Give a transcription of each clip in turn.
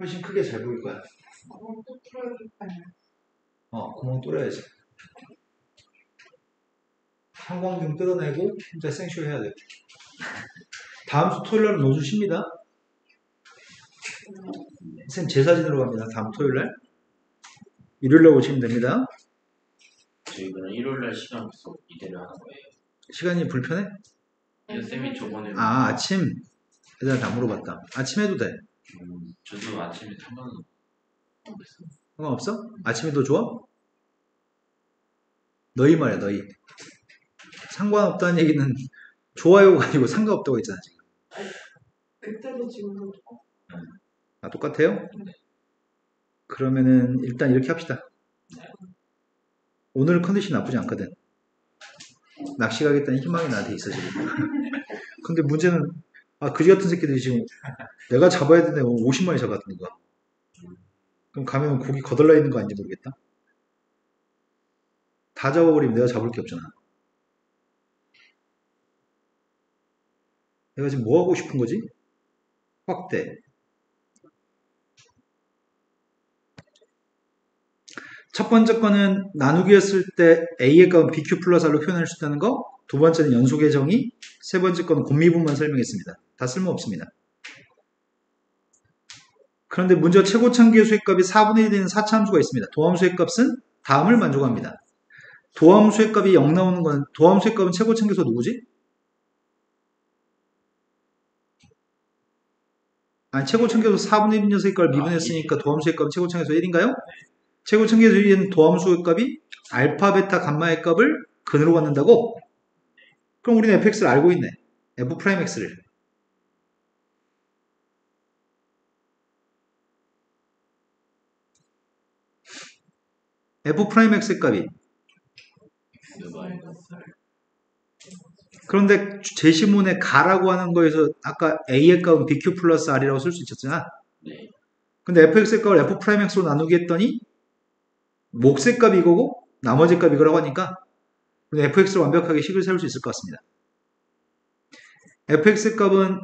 훨씬 크게 잘 보일 거야. 또 틀어야겠다. 구멍 뚫어야지. 형광등 뜯어내고 진짜 생쇼 해야 돼. 다음 주 토요일 날은 노수 쉽니다. 선생님 제 사진으로 갑니다. 다음 토요일 날. 일요일 날 오시면 됩니다. 저희는 일요일날 시간 없어 이대로 하는 거예요. 시간이 불편해? 쌤이 저번에 아침? 애들한테 안 물어봤다. 아침 해도 돼. 저도 아침에 상관은 상관없어? 아침이 더 좋아? 너희 말이야 너희. 상관없다는 얘기는 좋아요가 아니고 상관없다고 했잖아 지금. 그때도 지금도 아 똑같아요? 그러면은 일단 이렇게 합시다. 오늘 컨디션 나쁘지 않거든. 낚시 가겠다는 희망이 나한테 있어 지금. 근데 문제는 그지 같은 새끼들이 지금 내가 잡아야 되는데 50마리 잡았던 거야. 그럼 가면 고기 거덜나 있는 거 아닌지 모르겠다. 다 잡아버리면 내가 잡을 게 없잖아. 내가 지금 뭐 하고 싶은 거지? 확대. 첫 번째 거는 나누기 했을 때 A의 값은 BQ 플러스 R로 표현할 수 있다는 거. 두 번째는 연속의 정의. 세 번째 거는 곱미분만 설명했습니다. 다 쓸모없습니다. 그런데 문제가 최고차기의 수의 값이 4분의 1이 되는 4차함수가 있습니다. 도함수의 값은 다음을 만족합니다. 도함수의 값이 0 나오는 건 도함수의 값은 최고차기수 누구지? 아니 최고차기수 4분의 1 녀석의 값을 미분했으니까 도함수의 값은 최고차기수 1인가요? 최고차기수 1은 도함수의 값이 알파, 베타, 감마의 값을 근으로 갖는다고? 그럼 우리는 fx를 알고 있네. f'x를. f'x의 값이. 그런데 제시문에 가라고 하는 거에서 아까 a의 값은 bq 플러스 r이라고 쓸 수 있었잖아. 네. 근데 fx의 값을 f'x로 나누기 했더니 몫의 값이 이거고 나머지 값이 이거라고 하니까 fx로 완벽하게 식을 세울 수 있을 것 같습니다. fx의 값은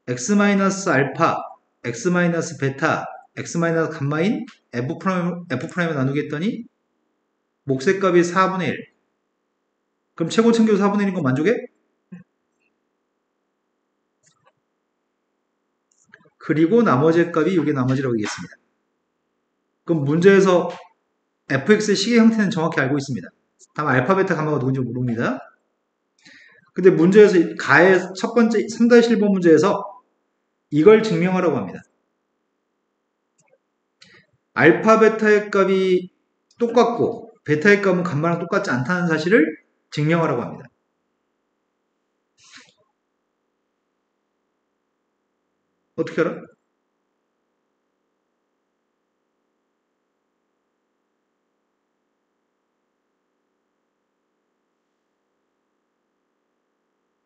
x-알파, x-베타, x-감마인 f'을 나누기 했더니 몫의 값이 4분의 1. 그럼 최고차기수 4분의 1인 건 만족해? 그리고 나머지 값이 이게 나머지라고 얘기했습니다. 그럼 문제에서 fx의 식의 형태는 정확히 알고 있습니다. 다음 알파, 베타, 감마가 누군지 모릅니다. 근데 문제에서 가의 첫 번째 3-1번 문제에서 이걸 증명하라고 합니다. 알파, 베타의 값이 똑같고 베타의 값은 감마랑 똑같지 않다는 사실을 증명하라고 합니다. 어떻게 알아?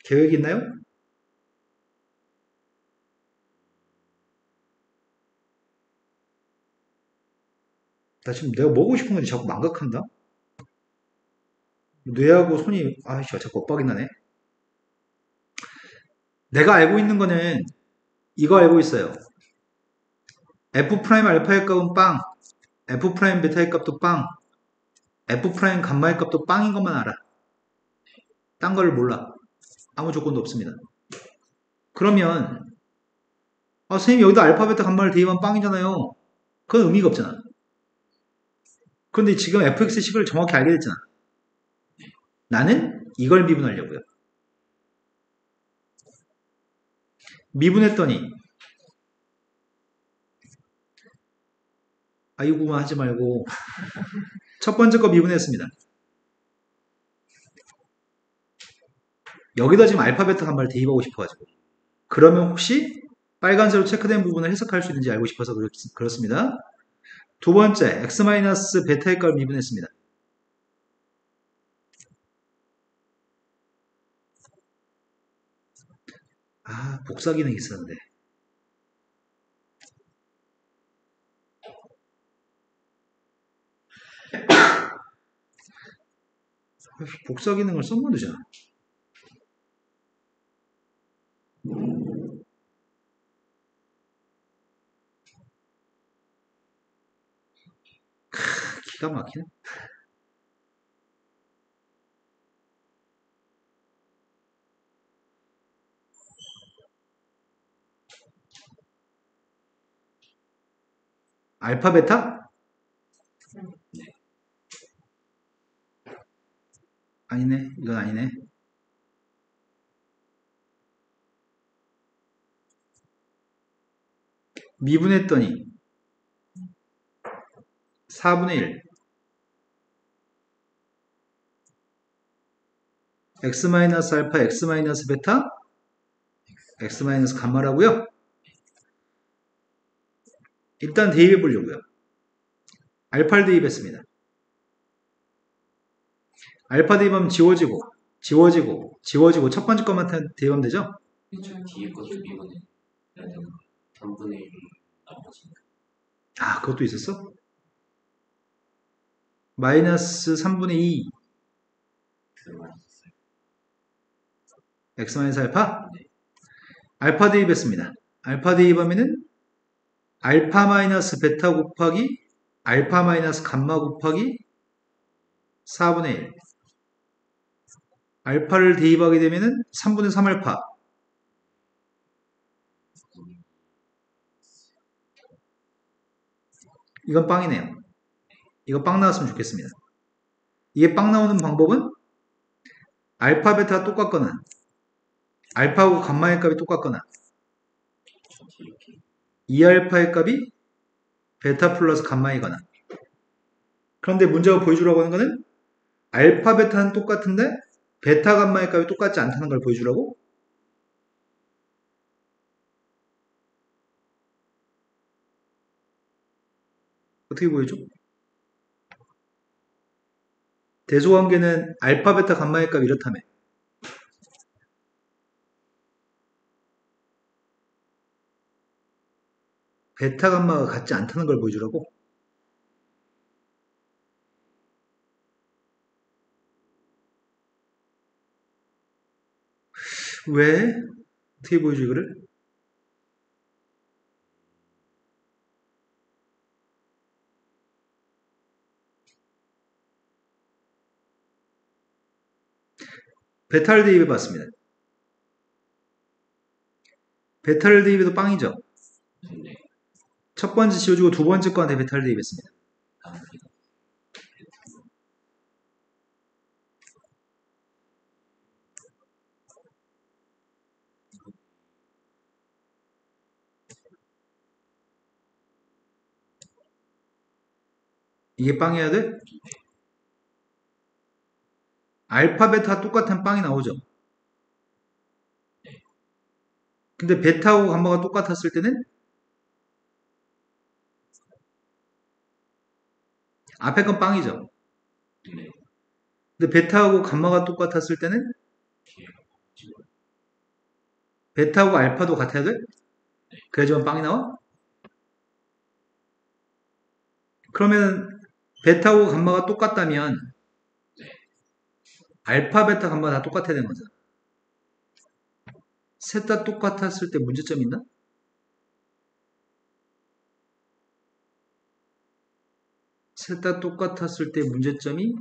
계획 있나요? 나 지금 내가 먹고 싶은 건지 자꾸 망각한다? 뇌하고 손이 자꾸 엇박이 나네. 내가 알고 있는 거는 이거 알고 있어요. f' 알파의 값은 빵, f' 베타의 값도 빵, f' 감마의 값도 빵인 것만 알아. 딴 걸 몰라. 아무 조건도 없습니다. 그러면 선생님 여기다 알파, 베타, 감마를 대입하면 빵이잖아요. 그건 의미가 없잖아. 그런데 지금 fx식을 정확히 알게 됐잖아. 나는 이걸 미분하려고요. 미분했더니 아이고만 하지 말고 첫 번째 거 미분했습니다. 여기다 지금 알파, 베타, 감마를 대입하고 싶어가지고 그러면 혹시 빨간색으로 체크된 부분을 해석할 수 있는지 알고 싶어서 그렇습니다. 두 번째 x-베타의 값을 미분했습니다. 복사 기능이 있었는데 복사 기능을 썼면 되잖아. 기가 막히네. 알파, 베타? 아니네. 이건 아니네. 미분했더니 4분의 1. x-알파, x-베타, x-감마라고요. 일단 대입해 보려고요. 알파를 대입했습니다. 알파 대입하면 지워지고 첫 번째 것만 대입하면 되죠? 뒤에 거 줄이고는 해야 되는 3분의 1 나머지니까. 아, 그것도 있었어? 마이너스 3분의 2 그만 있어요. x-알파? 알파 대입했습니다. 알파 대입하면은 알파 마이너스 베타 곱하기 알파 마이너스 감마 곱하기 4분의 1. 알파를 대입하게 되면은 3분의 3알파. 이건 빵이네요. 이거 빵 나왔으면 좋겠습니다. 이게 빵 나오는 방법은 알파 베타가 똑같거나 알파하고 감마의 값이 똑같거나 2알파의 값이 베타 플러스 감마이거나. 그런데 문제가 보여주라고 하는 거는 알파 베타는 똑같은데 베타 감마의 값이 똑같지 않다는 걸 보여주라고? 어떻게 보여줘? 대소관계는 알파 베타 감마의 값이 이렇다며. 베타 감마가 같지 않다는 걸 보여주라고? 왜? 어떻게 보여줘 이거를? 베타를 대입해 봤습니다. 베타를 대입해도 빵이죠? 네. 첫 번째 지워주고 두 번째 거한테 베타를 대입했습니다. 이게 빵이어야 돼? 알파 베타 똑같은 빵이 나오죠. 근데 베타하고 감마가 똑같았을 때는 앞에 건 빵이죠. 네. 근데 베타하고 감마가 똑같았을 때는 베타하고 알파도 같아야 돼? 그래야지만 빵이 나와? 그러면 베타하고 감마가 똑같다면 알파, 베타, 감마가 다 똑같아야 되는 거잖아. 셋 다 똑같았을 때 문제점 있나? 셋 다 똑같았을 때 문제점이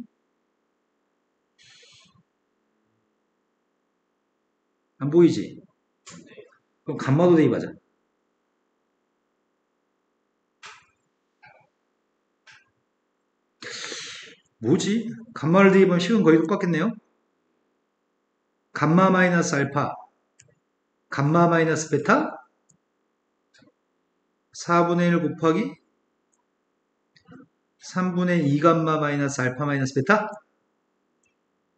안 보이지? 그럼 감마도 대입하자. 뭐지? 감마를 대입하면 식은 거의 똑같겠네요? 감마 마이너스 알파, 감마 마이너스 베타, 4분의 1 곱하기 3분의 2 감마 마이너스 알파 마이너스 베타,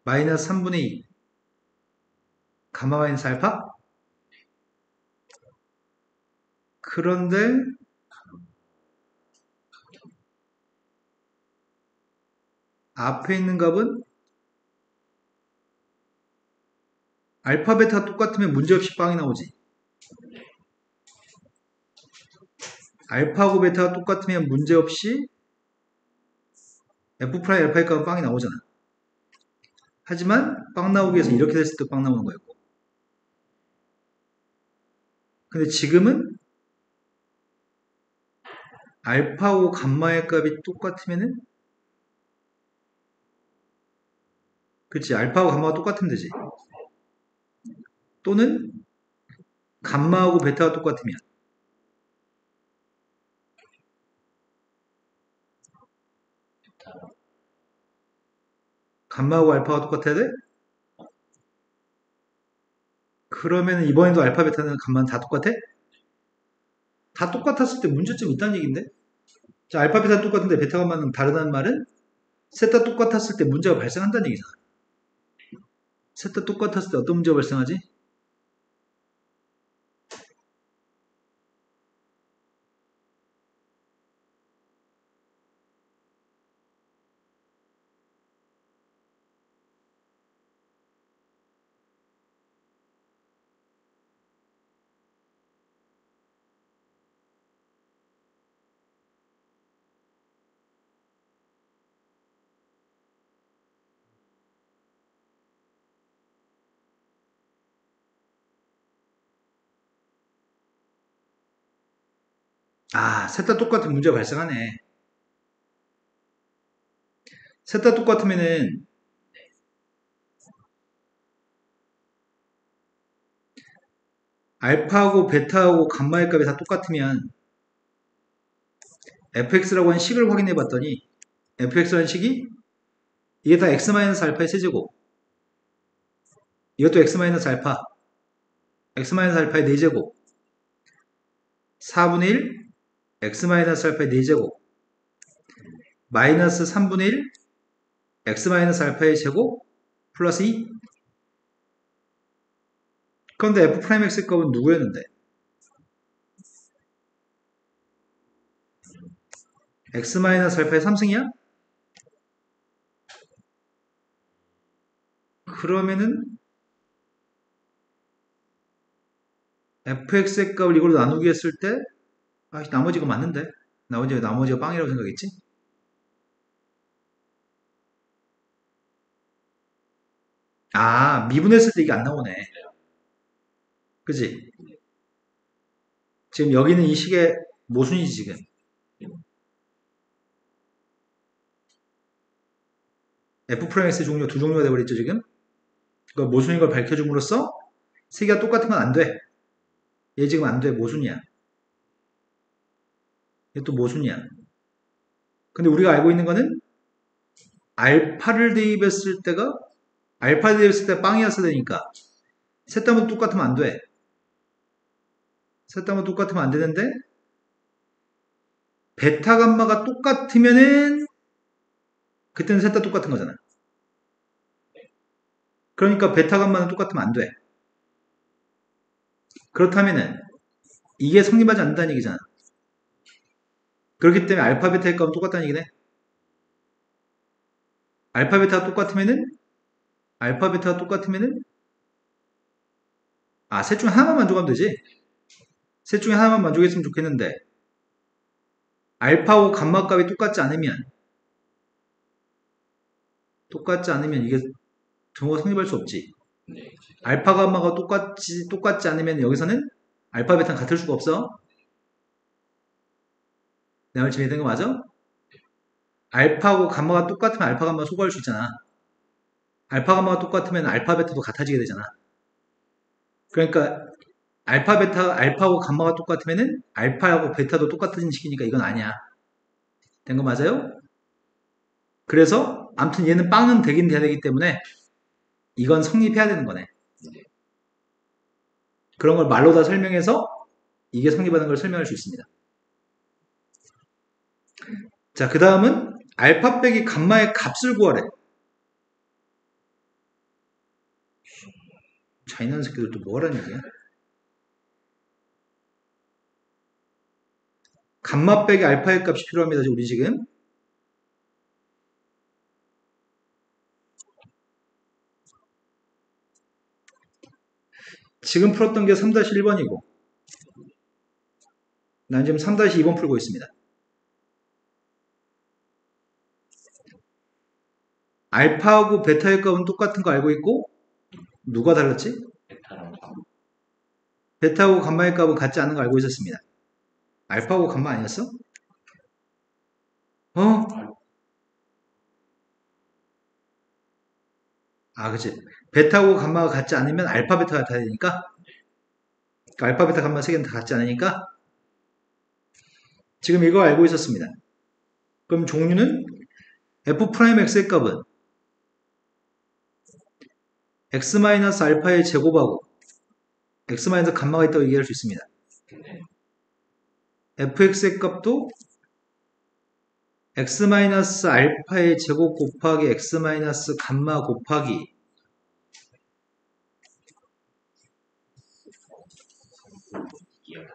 마이너스 3분의 2 감마 마이너스 알파. 그런데 앞에 있는 값은 알파, 베타 똑같으면 문제없이 빵이 나오지. 알파하고 베타가 똑같으면 문제없이 F' 알파의 값은 빵이 나오잖아. 하지만 빵 나오기 위해서 이렇게 됐을 때 빵 나오는 거였고. 근데 지금은 알파하고 감마의 값이 똑같으면은 그치? 알파하고 감마가 똑같으면 되지. 또는 감마하고 베타가 똑같으면. 감마하고 알파가 똑같아야 돼? 그러면 이번에도 알파, 베타는 감마는 다 똑같아? 다 똑같았을 때 문제점이 있다는 얘기인데? 자, 알파, 베타 똑같은데 베타, 감마는 다르다는 말은 셋 다 똑같았을 때 문제가 발생한다는 얘기잖아. 셋 다 똑같았을 때 어떤 문제가 발생하지? 아, 셋 다 똑같은 문제가 발생하네. 셋 다 똑같으면은 알파하고 베타하고 감마의 값이 다 똑같으면 fx라고 하는 식을 확인해 봤더니 fx라는 식이 이게 다 x-알파의 세제곱, 이것도 x-알파, x-알파의 4제곱, 4분의 1 x-알파의 4제곱, 마이너스 3분의 1 x-알파의 제곱 플러스 2. 그런데 f'x의 값은 누구였는데? x-알파의 3승이야? 그러면은 fx의 값을 이걸로 나누기 했을 때 나머지가 맞는데? 나머지가 빵이라고 생각했지? 아, 미분했을 때 이게 안 나오네. 그지? 지금 여기는 이 식의 모순이지, 지금. f'x 종류 두 종류가 돼버렸죠, 지금? 그 모순인 걸 밝혀줌으로써 세 개가 똑같은 건 안 돼. 얘 지금 안 돼. 모순이야. 얘 또 모순이야. 근데 우리가 알고 있는 거는 알파를 대입했을 때가 알파를 대입했을 때 빵이었어야 되니까 셋 다 똑같으면 안 돼. 셋 다 똑같으면 안 되는데 베타 감마가 똑같으면은 그때는 셋 다 똑같은 거잖아. 그러니까 베타 감마는 똑같으면 안 돼. 그렇다면은 이게 성립하지 않는다는 얘기잖아. 그렇기 때문에 알파 베타의 값은 똑같다는 얘기네. 알파 베타가 똑같으면은 셋 중에 하나만 만족하면 되지. 셋 중에 하나만 만족했으면 좋겠는데 알파하고 감마 값이 똑같지 않으면 이게 등호가 성립할 수 없지. 네. 알파 감마가 똑같지 않으면 여기서는 알파 베타는 같을 수가 없어. 내 말 지금 이해된 거 맞아? 알파하고 감마가 똑같으면 알파 감마 소거할 수 있잖아. 알파 감마가 똑같으면 알파 베타도 같아지게 되잖아. 그러니까 알파하고 감마가 똑같으면은 알파하고 베타도 똑같은 식이니까 이건 아니야. 된 거 맞아요? 그래서 아무튼 얘는 빵은 되긴 돼야 되기 때문에 이건 성립해야 되는 거네. 그런 걸 말로 다 설명해서 이게 성립하는 걸 설명할 수 있습니다. 자, 그 다음은 알파 빼기 감마의 값을 구하래. 잔인한 새끼들 또 뭐하라는 얘기야? 감마 빼기 알파의 값이 필요합니다. 우리 지금. 지금 풀었던 게 3-1번이고 난 지금 3-2번 풀고 있습니다. 알파하고 베타의 값은 똑같은 거 알고 있고 누가 달랐지? 베타랑 감마. 베타하고 감마의 값은 같지 않은 거 알고 있었습니다. 알파하고 감마 아니었어? 아, 그치. 베타하고 감마가 같지 않으면 알파, 베타가 같아야 되니까. 그러니까 알파, 베타, 감마 세 개는 다 같지 않으니까. 지금 이거 알고 있었습니다. 그럼 종류는 F'X의 값은 X-알파의 제곱하고 X- 감마가 있다고 얘기할 수 있습니다. 근데 fx의 값도 x-알파의 제곱 곱하기 x- 감마 곱하기 이해가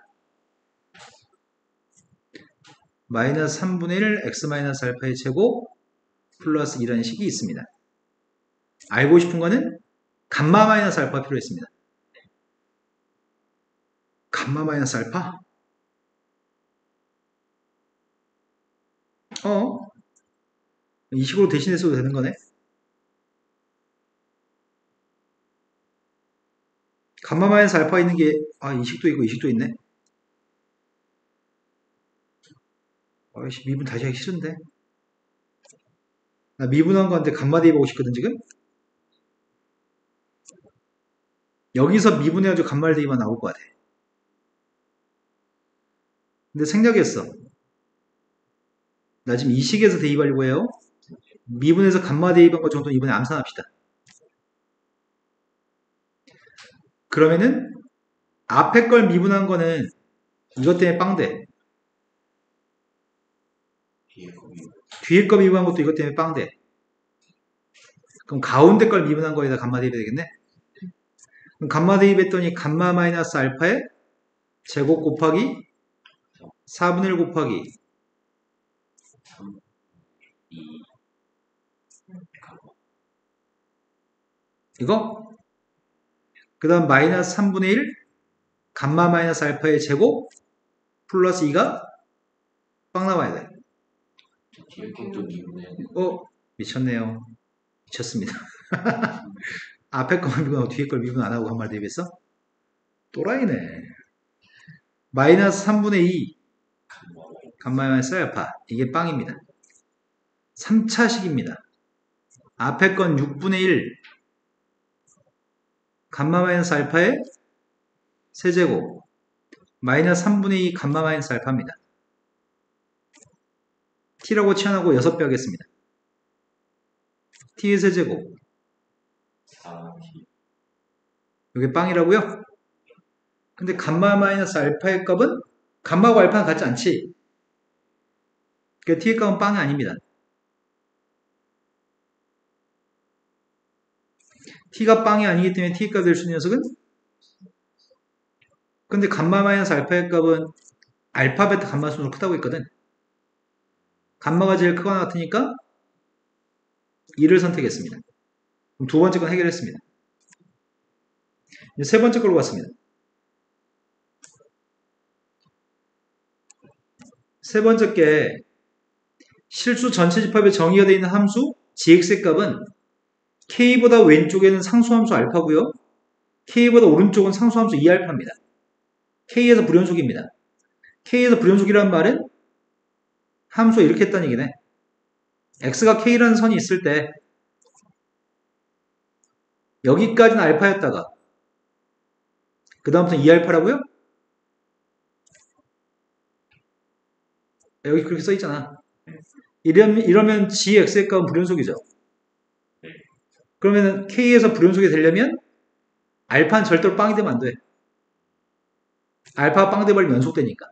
마이너스 3분의 1 x-알파의 제곱 플러스 이런 식이 있습니다. 알고 싶은 거는 감마 마이너스 알파 필요했습니다. 감마 마이너스 알파? 이 식으로 대신해서도 되는 거네. 감마 마이너스 알파 있는 게, 이 식도 있고 이 식도 있네. 아이씨, 미분 다시 하기 싫은데. 나 미분한 건데 감마 대입하고 싶거든, 지금? 여기서 미분해가지고 감마를 대입하면 나올 것 같아. 근데 생략했어. 나 지금 이 식에서 대입하려고 해요. 미분에서 감마 대입한 것 정도는 이번에 암산합시다. 그러면은 앞에 걸 미분한 거는 이것 때문에 빵돼. 뒤에 거기 뒤에 거 미분한 것도 이것 때문에 빵돼. 그럼 가운데 걸 미분한 거에다 감마 대입해야 되겠네. 그럼 감마 대입했더니 감마 마이너스 알파에 제곱 곱하기 4분의 1 곱하기 3, 2 가고 이거? 그 다음 마이너스 3분의 1 감마 마이너스 알파의 제곱 플러스 2가 빵 나와야 돼. 뒤에 것도 미분해야 돼. 미쳤네요. 미쳤습니다. 앞에 거만 미분하고 뒤에 걸 미분 안 하고 감마 대입했어? 또라이네. 마이너스 3분의 2 감마 마이너스 알파 이게 빵입니다. 3차식입니다. 앞에 건 6분의 1 감마 마이너스 알파의 세제곱 마이너스 3분의 2 감마 마이너스 알파입니다. t라고 치환하고 6배 하겠습니다. t의 세제곱 4t 이게 빵이라고요? 근데 감마 마이너스 알파의 값은 감마하고 알파는 같지 않지? 그러니까 t의 값은 빵이 아닙니다. t가 빵이 아니기 때문에 t의 값이 될 수 있는 녀석은 근데 감마 마이너스 알파의 값은 알파, 베타, 감마 순으로 크다고 했거든. 감마가 제일 크거나 같으니까 2를 선택했습니다. 그럼 두 번째 건 해결했습니다. 이제 세 번째 걸로 갔습니다. 세 번째 게 실수 전체 집합에 정의가 되어 있는 함수 gx의 값은 k보다 왼쪽에는 상수함수 알파고요. k보다 오른쪽은 상수함수 2알파입니다. k에서 불연속입니다. k에서 불연속이라는 말은 함수가 이렇게 했다는 얘기네. x가 k라는 선이 있을 때 여기까지는 알파였다가 그 다음부터는 2알파라고요? 여기 그렇게 써있잖아. 이러면 gx의 값은 불연속이죠. 그러면 k에서 불연속이 되려면 알파는 절대로 빵이 되면 안 돼. 알파가 빵 돼버리면 연속되니까.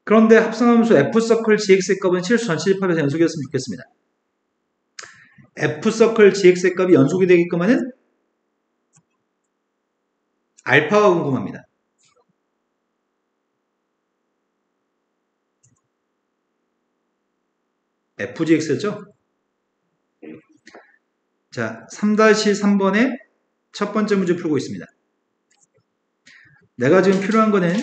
그런데 합성함수 f서클 gx의 값은 실수 전체 집합에서 연속이었으면 좋겠습니다. f서클 gx의 값이 연속이 되게끔 하는 알파가 궁금합니다. fgx였죠? 자, 3-3번의 첫 번째 문제 풀고 있습니다. 내가 지금 필요한 거는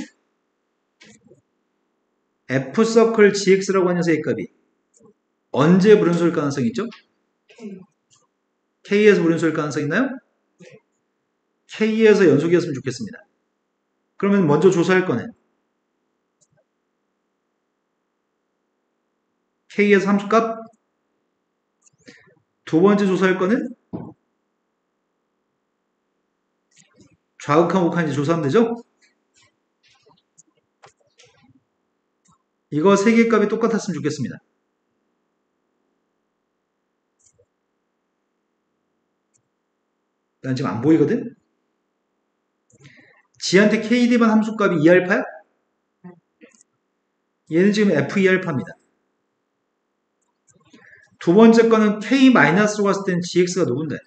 f서클 gx라고 하는 녀석의 값이 언제 불연속일 가능성이 있죠? k에서 불연속일 가능성 있나요? k에서 연속이었으면 좋겠습니다. 그러면 먼저 조사할 거는 k에서 함수값 두 번째 조사할 거는 좌극한 우극한지 조사하면 되죠? 이거 세 개의 값이 똑같았으면 좋겠습니다. 난 지금 안 보이거든? G한테 KD만 함수값이 2알파야? 얘는 지금 F2알파입니다. 두 번째 거는 K-로 갔을 때는 GX가 누군데?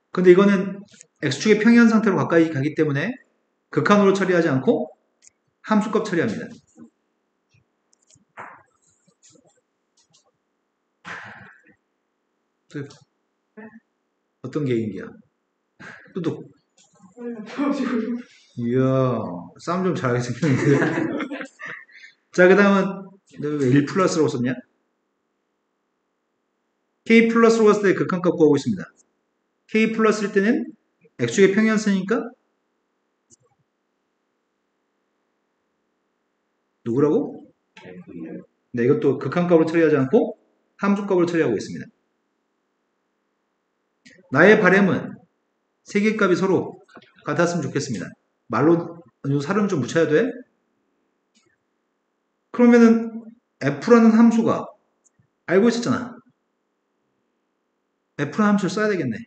근데 이거는 X축의 평행 상태로 가까이 가기 때문에 극한으로 처리하지 않고 함수값 처리합니다. 어떤 개인기야? 뚜둑. 이야, 싸움 좀 잘하게 생겼는데. 자, 그 다음은 너 왜 1 플러스라고 썼냐? K 플러스로 갔을 때 극한값 구하고 있습니다. K 플러스일 때는 X축의 평행 쓰니까 누구라고? F2R. 네, 이것도 극한값으로 처리하지 않고 함수값으로 처리하고 있습니다. 나의 바램은 세 개 값이 서로 같았으면 좋겠습니다. 말로 살은 좀 붙여야 돼? 그러면은 F라는 함수가 알고 있었잖아. F라는 함수를 써야 되겠네.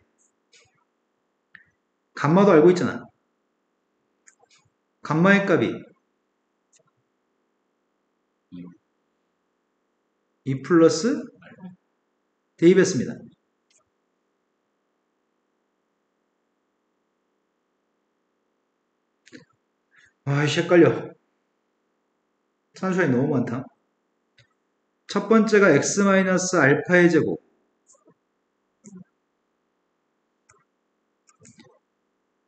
감마도 알고 있잖아. 감마의 값이 2 플러스 대입했습니다. 아이씨, 헷갈려. 산수량이 너무 많다. 첫 번째가 x-알파의 제곱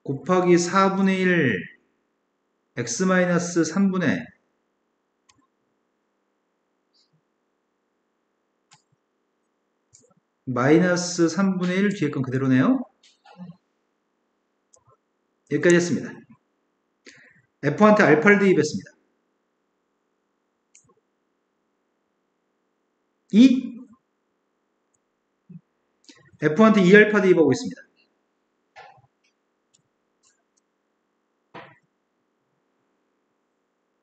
곱하기 4분의 1 x-3분의 마이너스 3분의 1 뒤에 건 그대로네요. 여기까지 했습니다. F한테 알파를 대입했습니다. 2 F한테 2알파 대입하고 있습니다.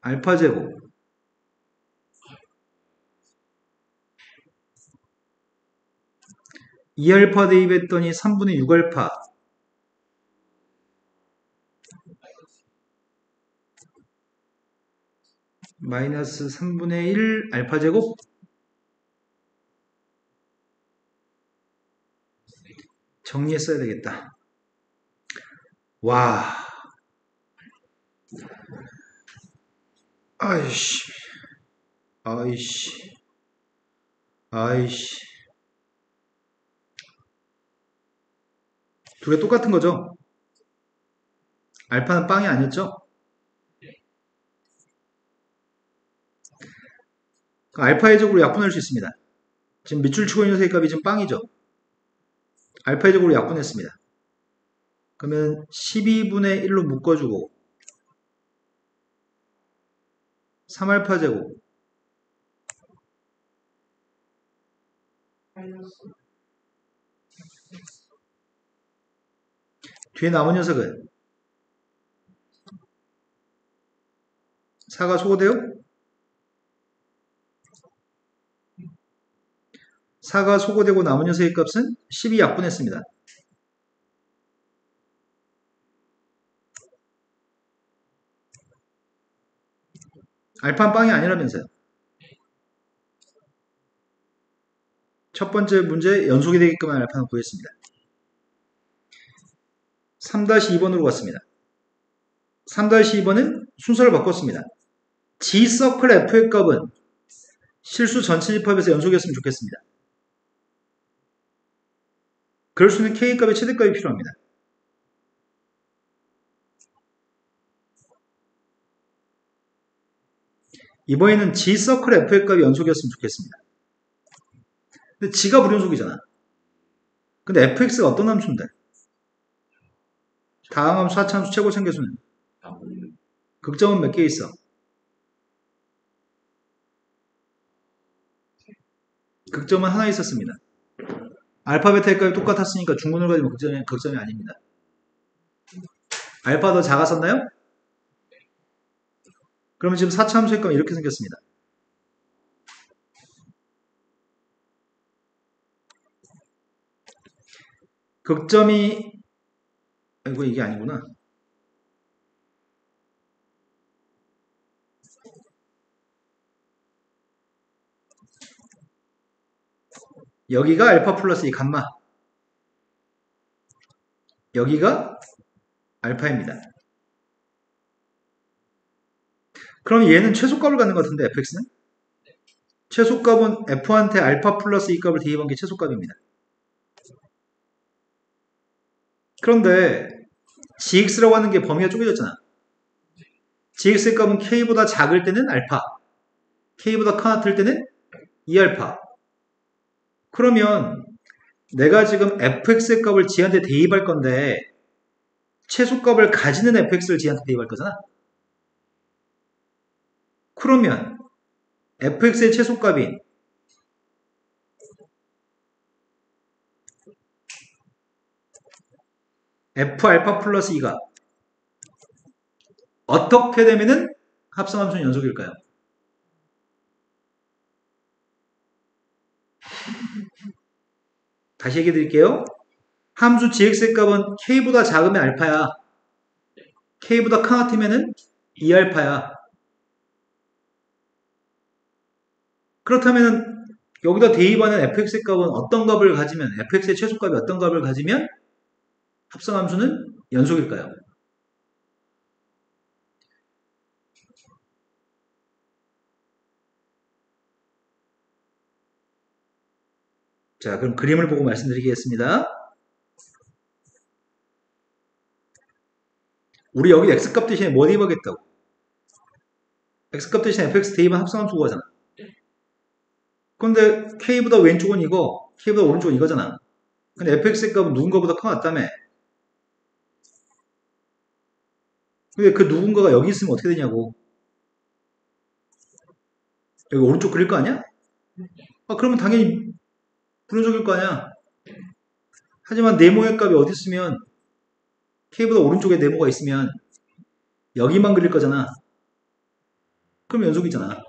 알파 제곱 2알파 대입했더니 3분의 6알파 마이너스 3분의 1 알파 제곱 정리했어야 되겠다. 와, 아이씨, 아이씨, 아이씨. 두 개 똑같은 거죠? 알파는 빵이 아니었죠? 알파의 적으로 약분할 수 있습니다. 지금 밑줄 치고 있는 세 값이 지금 빵이죠? 알파의 적으로 약분했습니다. 그러면 12분의 1로 묶어주고 3알파 제곱 뒤에 남은 녀석은 4가 소거돼요? 4가 소거되고 남은 녀석의 값은 12 약분했습니다. 알파는 빵이 아니라면서요. 첫 번째 문제 연속이 되게끔 한 알파는 구했습니다. 3-2번으로 갔습니다. 3-2번은 순서를 바꿨습니다. G서클 F의 값은 실수 전체 집합에서 연속이었으면 좋겠습니다. 그럴 수 있는 K값의 최대값이 필요합니다. 이번에는 G서클 F의 값이 연속이었으면 좋겠습니다. 근데 G가 불연속이잖아. 근데 fx가 어떤 함수인데? 다항함수, 하차함수, 최고차계수는? 극점은 몇 개 있어? 극점은 하나 있었습니다. 알파 베타의 값이 똑같았으니까 중근을 가지면 극점이 아닙니다. 알파 더 작았었나요? 그러면 지금 4차 함수의 값은 이렇게 생겼습니다. 극점이 아이고 이게 아니구나. 여기가 알파 플러스 이 감마. 여기가 알파입니다. 그럼 얘는 최소값을 갖는 것 같은데 fx는? 최소값은 f한테 알파 플러스 이 값을 대입한 게 최소값입니다. 그런데 gx라고 하는 게 범위가 쪼개졌잖아. gx의 값은 k보다 작을 때는 알파, k보다 커 때는 2알파. 그러면 내가 지금 fx의 값을 g한테 대입할 건데 최소값을 가지는 fx를 g한테 대입할 거잖아. 그러면 fx의 최소값인 f알파 플러스 2가 어떻게 되면은 합성함수는 연속일까요? 다시 얘기해 드릴게요. 함수 gx의 값은 k보다 작으면 알파야. k보다 같으면은 2알파야. 그렇다면 여기다 대입하는 fx의 값은 어떤 값을 가지면 fx의 최소값이 어떤 값을 가지면 합성함수는 연속일까요? 자, 그럼 그림을 보고 말씀드리겠습니다. 우리 여기 x값 대신에 뭐 대입하겠다고? x값 대신에 fx 대입한 합성함수 구하잖아. 근데 k보다 왼쪽은 이거, k보다 오른쪽은 이거잖아. 근데 fx의 값은 누군가보다 커 같다며. 근데 그 누군가가 여기 있으면 어떻게 되냐고. 여기 오른쪽 그릴 거 아니야? 아, 그러면 당연히 분호적일 거 아니야. 하지만 네모의 값이 어디 있으면 k보다 오른쪽에 네모가 있으면 여기만 그릴 거잖아. 그럼 연속이잖아.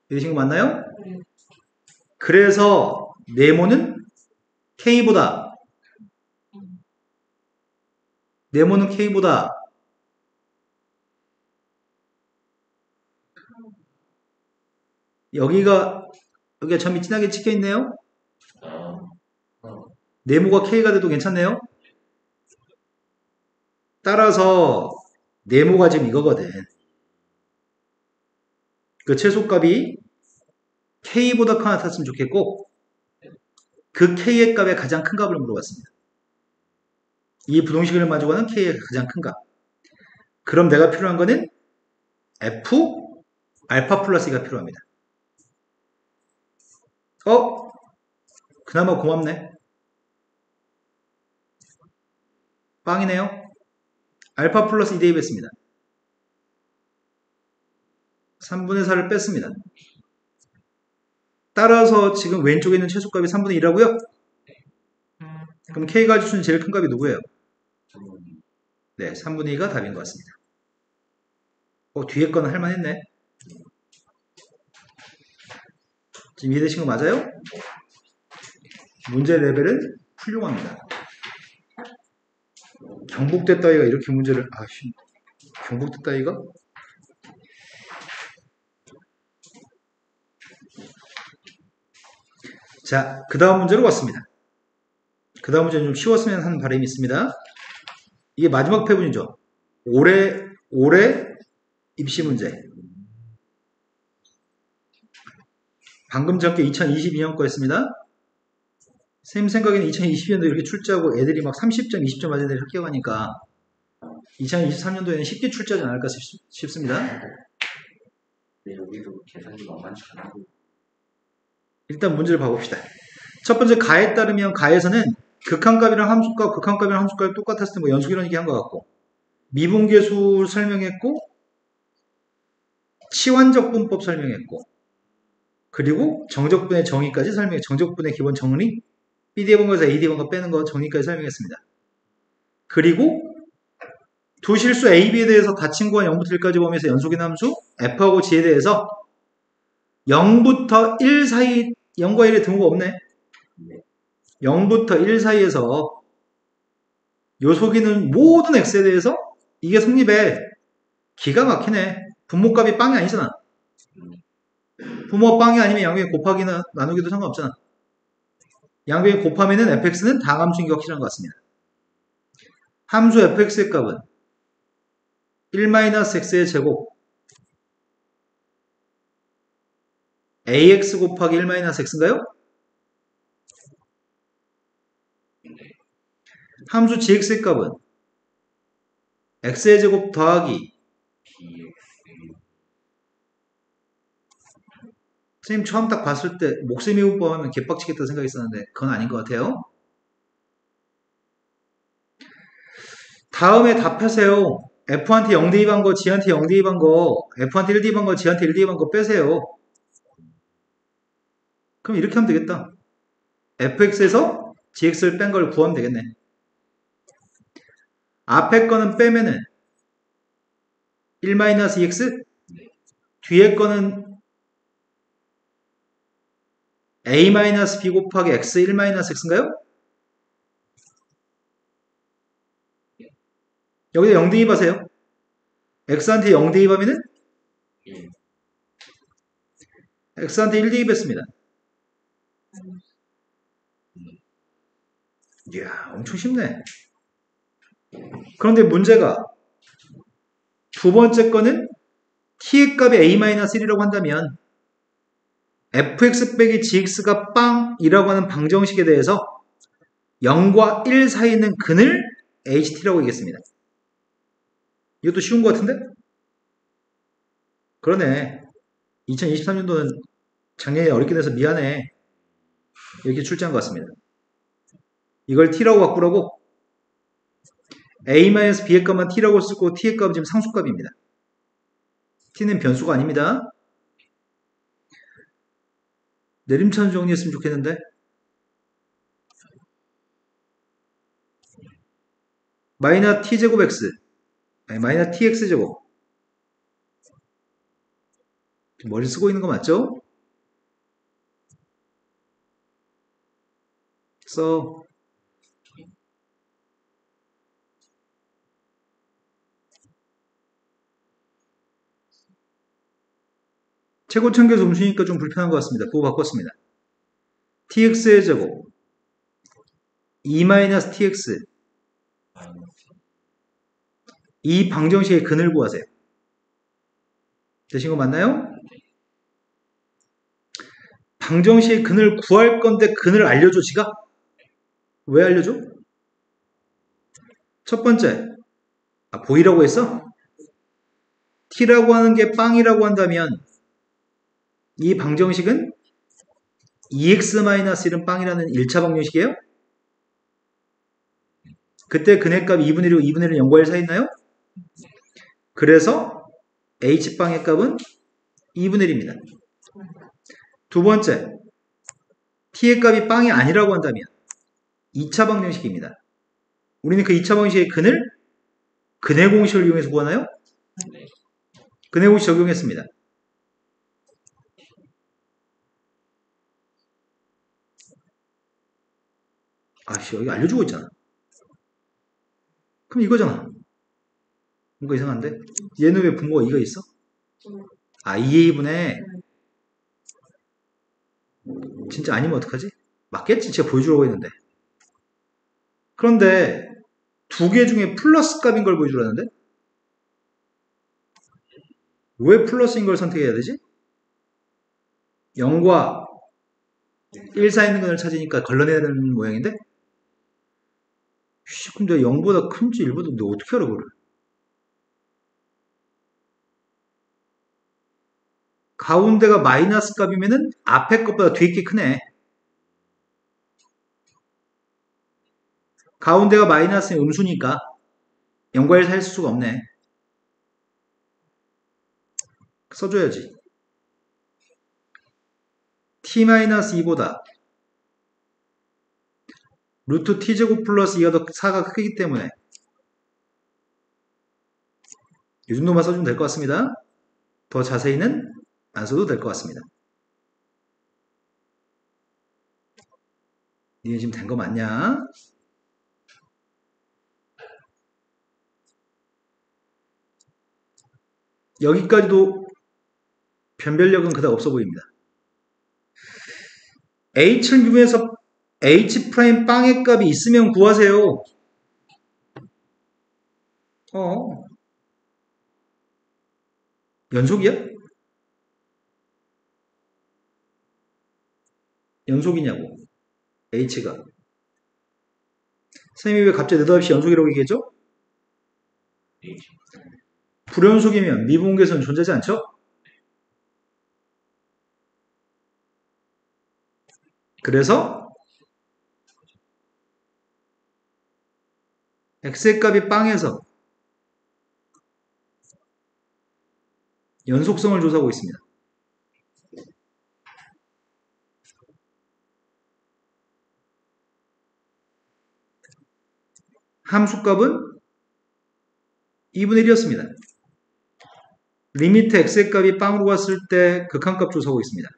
이해되신 거 맞나요? 그래서 네모는 k보다 여기가 점이 진하게 찍혀 있네요. 네모가 k가 돼도 괜찮네요. 따라서 네모가 지금 이거거든. 그 최소값이 k보다 커 같았으면 좋겠고 그 k의 값의 가장 큰 값을 물어봤습니다. 이 부동식을 가지고 하는 k의 가장 큰 값. 그럼 내가 필요한 거는 f 알파 플러스 2가 필요합니다. 그나마 고맙네. 빵이네요. 알파 플러스 2 대입했습니다. 3분의 4를 뺐습니다. 따라서 지금 왼쪽에 있는 최소값이 3분의 1이라고요? 그럼 k가 주는 제일 큰 값이 누구예요? 네, 3분의 2가 답인 것 같습니다. 뒤에 거는 할만했네. 지금 이해되신 거 맞아요? 문제 레벨은 훌륭합니다. 경북대 따위가 이렇게 문제를 경북대 따위가? 자, 그 다음 문제로 왔습니다. 그 다음 문제는 좀 쉬웠으면 하는 바람이 있습니다. 이게 마지막 패분이죠. 올해 입시 문제. 방금 전께 2022년 거였습니다. 쌤 생각에는 2020년도 이렇게 출제하고 애들이 막 30점, 20점 맞은 애들이 합격하니까 2023년도에는 쉽게 출제하지 않을까 싶습니다. 네, 여기도 계산이 만만치 않고. 일단 문제를 봐봅시다. 첫 번째 가에 따르면 가에서는 극한값이랑 함수값이 똑같았을 때 뭐 연속이라는 얘기 한 것 같고 미분계수 설명했고 치환적분법 설명했고 그리고 정적분의 정의까지 설명해 정적분의 기본 정리 BD의 번거에서 AD의 번거 빼는 거 정리까지 설명했습니다. 그리고 두 실수 A, B에 대해서 닫힌 구간 0부터 1까지 범위에서 연속인 함수 F하고 G에 대해서 0부터 1 사이 0과 1의 등호가 없네. 0부터 1 사이에서 요속이는 모든 X에 대해서 이게 성립해. 기가 막히네. 분모값이 빵이 아니잖아. 분모가 빵이 아니면 양변에 곱하기나 나누기도 상관없잖아. 양변에 곱하면은 fx는 다함수인 게 확실한 것 같습니다. 함수 fx의 값은 1-x의 제곱 ax 곱하기 1-x인가요? 함수 gx의 값은 x의 제곱 더하기 선생님 처음 딱 봤을 때 목셈 이웃법 하면 개빡치겠다 생각이 있었는데 그건 아닌 것 같아요. 다음에 답하세요. F한테 0 대입한 거, G한테 0 대입한 거, F한테 1 대입한 거, G한테 1 대입한 거 빼세요. 그럼 이렇게 하면 되겠다. fx에서 gx를 뺀 걸 구하면 되겠네. 앞에 거는 빼면은 1-2x, 뒤에 거는 a-b 곱하기 x 1-x인가요? 여기다 0 대입하세요. x한테 0 대입하면은 x한테 1 대입했습니다. 이야, 엄청 쉽네. 그런데 문제가 두 번째 거는 t의 값이 a-1이라고 한다면 fx 빼기 gx가 빵이라고 하는 방정식에 대해서 0과 1 사이에 있는 근을 ht라고 얘기했습니다. 이것도 쉬운 것 같은데? 그러네. 2023년도는 작년에 어렵게 돼서 미안해. 이렇게 출제한 것 같습니다. 이걸 t라고 바꾸라고 a-b의 값만 t라고 쓰고 t의 값은 지금 상수값입니다. t는 변수가 아닙니다. 내림차순 정리했으면 좋겠는데 마이너 t제곱 x 아니 마이너 tx제곱 머리 쓰고 있는 거 맞죠? 써 최고참계수 음수니까 좀 불편한 것 같습니다. 그거 바꿨습니다. tx의 제곱 2-tx 이 방정식의 근을 구하세요. 되신 거 맞나요? 방정식의 근을 구할 건데 근을 알려줘 지가? 왜 알려줘? 첫 번째 보이라고 했어? t라고 하는 게 빵이라고 한다면 이 방정식은 2x-1은 빵이라는 1차 방정식이에요? 그때 근의 값 2분의 1이고 2분의 1은 0과 1 사이 있나요? 그래서 h빵의 값은 2분의 1입니다. 두 번째, t의 값이 빵이 아니라고 한다면 2차 방정식입니다. 우리는 그 2차 방정식의 근을 근의 공식을 이용해서 구하나요? 근의 공식 적용했습니다. 아씨 여기 알려주고 있잖아. 그럼 이거잖아. 뭔가 이상한데? 얘는 왜 분모가 2가 있어? 2a분의 진짜 아니면 어떡하지? 맞겠지? 제가 보여주려고 했는데. 그런데 두 개 중에 플러스 값인 걸 보여주라는데? 왜 플러스인 걸 선택해야 되지? 0과 1 사이 있는 근을 찾으니까 걸러내야 되는 모양인데? 근데 0보다 큰지 1보다 너 어떻게 알아 그걸? 가운데가 마이너스 값이면은 앞에 것보다 뒤에 게 크네. 가운데가 마이너스는 음수니까 0과 1 사이 있을 수가 없네. 써줘야지. t-2보다 루트 t제곱 플러스 2가 더 4가 크기 때문에 이 정도만 써주면 될 것 같습니다. 더 자세히는 안 써도 될 것 같습니다. 니네 지금 된 거 맞냐? 여기까지도 변별력은 그다지 없어 보입니다. h를 미분해서 h' 빵의 값이 있으면 구하세요. 연속이야? 연속이냐고. h가. 선생님이 왜 갑자기 느닷없이 연속이라고 얘기했죠? 불연속이면 미분계수는 존재하지 않죠? 그래서 x의 값이 빵에서 연속성을 조사하고 있습니다. 함수값은 2분의 1이었습니다. 리미트 x의 값이 빵으로 갔을 때 극한값 조사하고 있습니다.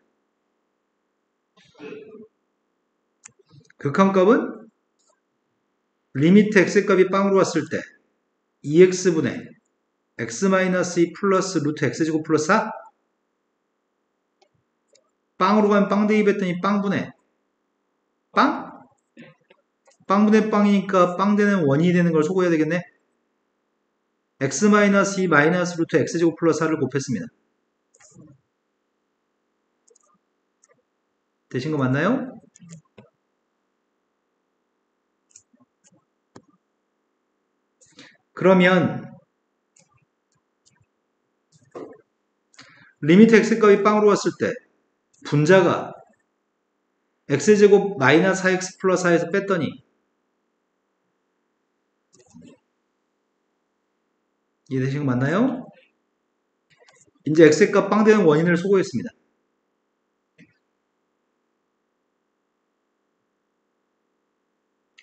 극한값은 리미트 x의 값이 빵으로 갔을 때 2x분의 x-2 플러스 루트 x제곱 플러스 4 빵으로 가면 빵 대입했더니 빵분의 빵? 빵분의 빵이니까 빵 되는 원이 되는 걸 소거해야 되겠네. x-2 마이너스 루트 x제곱 플러스 4를 곱했습니다. 되신 거 맞나요? 그러면 리미트 x값이 빵으로 왔을 때 분자가 x제곱 마이너스 4x 플러스 4에서 뺐더니 이해되신 거 맞나요? 이제 x값 빵 되는 원인을 소거했습니다.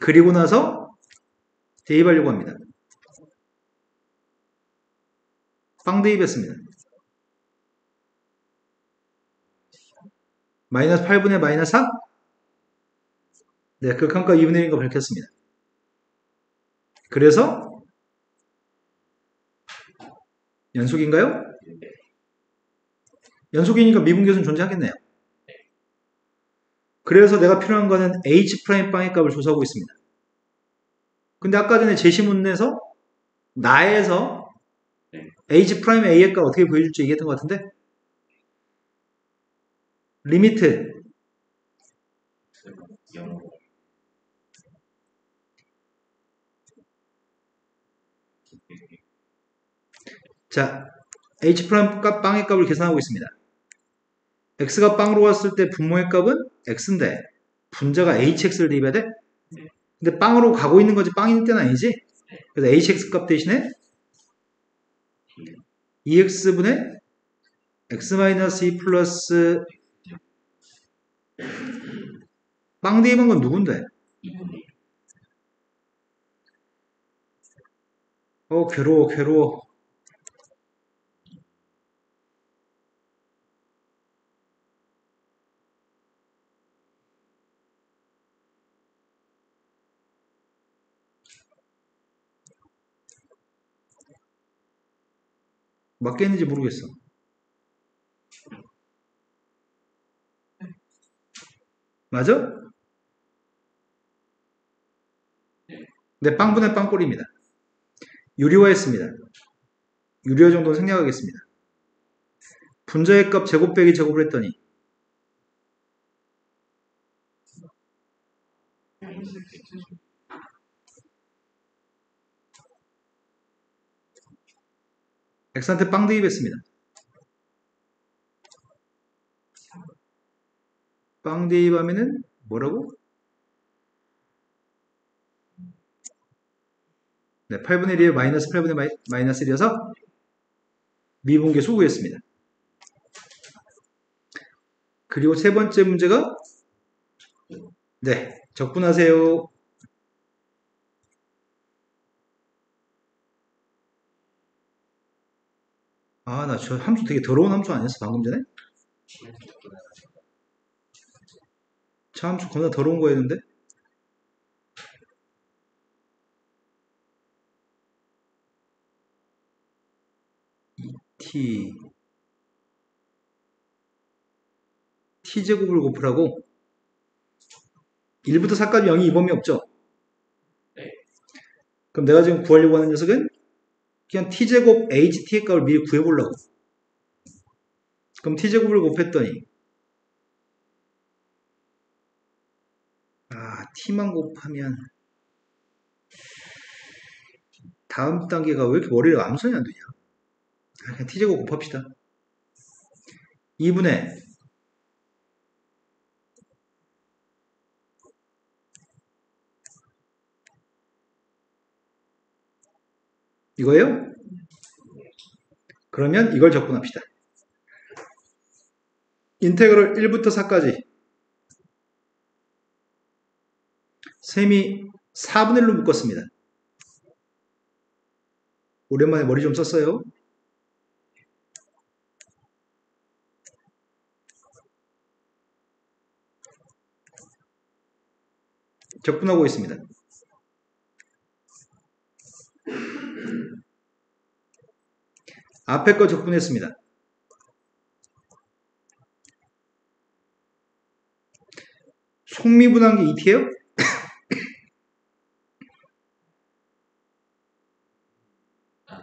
그리고 나서 대입하려고 합니다. 빵 대입했습니다. 마이너스 8분의 마이너스 4? 네, 극한값 2분의 1인 거 밝혔습니다. 그래서 연속인가요? 연속이니까 미분계수는 존재하겠네요. 그래서 내가 필요한 거는 h' 빵의 값을 조사하고 있습니다. 근데 아까 전에 제시문에서 나에서 h' a의 값 어떻게 보여줄지 얘기했던 것 같은데 리미트 자 h' 값 빵의 값을 계산하고 있습니다. x가 빵으로 갔을 때 분모의 값은 x인데 분자가 hx를 대입해야 돼? 근데 빵으로 가고 있는 거지 빵이 있는 때는 아니지? 그래서 hx 값 대신에 2x분의 x-2 플러스 빵 대입한 건 누군데? 괴로워. 맞겠는지 모르겠어. 맞아? 네, 빵분의 빵꼴입니다. 유리화했습니다. 유리화 정도는 생략하겠습니다. 분자의 값 제곱 빼기 제곱을 했더니 x한테 빵 대입했습니다. 빵 대입하면은 뭐라고? 네, 8분의 1에 마이너스 8분의 마이너스 1이어서 미분계수 구했습니다. 그리고 세 번째 문제가 네, 적분하세요. 아, 나 저 함수 되게 더러운 함수 아니었어, 방금 전에? 시간 적긴 하죠. 저 함수 겁나 더러운 거였는데? t, t제곱을 곱하라고? 1부터 4까지 0이 이 범위 없죠? 네. 그럼 내가 지금 구하려고 하는 녀석은 그냥 t제곱 ht의 값을 미리 구해보려고. 그럼 t제곱을 곱했더니 t만 곱하면 다음 단계가 왜 이렇게 머리를 암산이 안 되냐? 그냥 t제곱 곱합시다. 2분의 이거예요? 그러면 이걸 적분합시다. 인테그럴 1부터 4까지 셈이 4분의 1로 묶었습니다. 오랜만에 머리 좀 썼어요. 적분하고 있습니다. 앞에 거 적분했습니다. 속미분한 게 ET예요?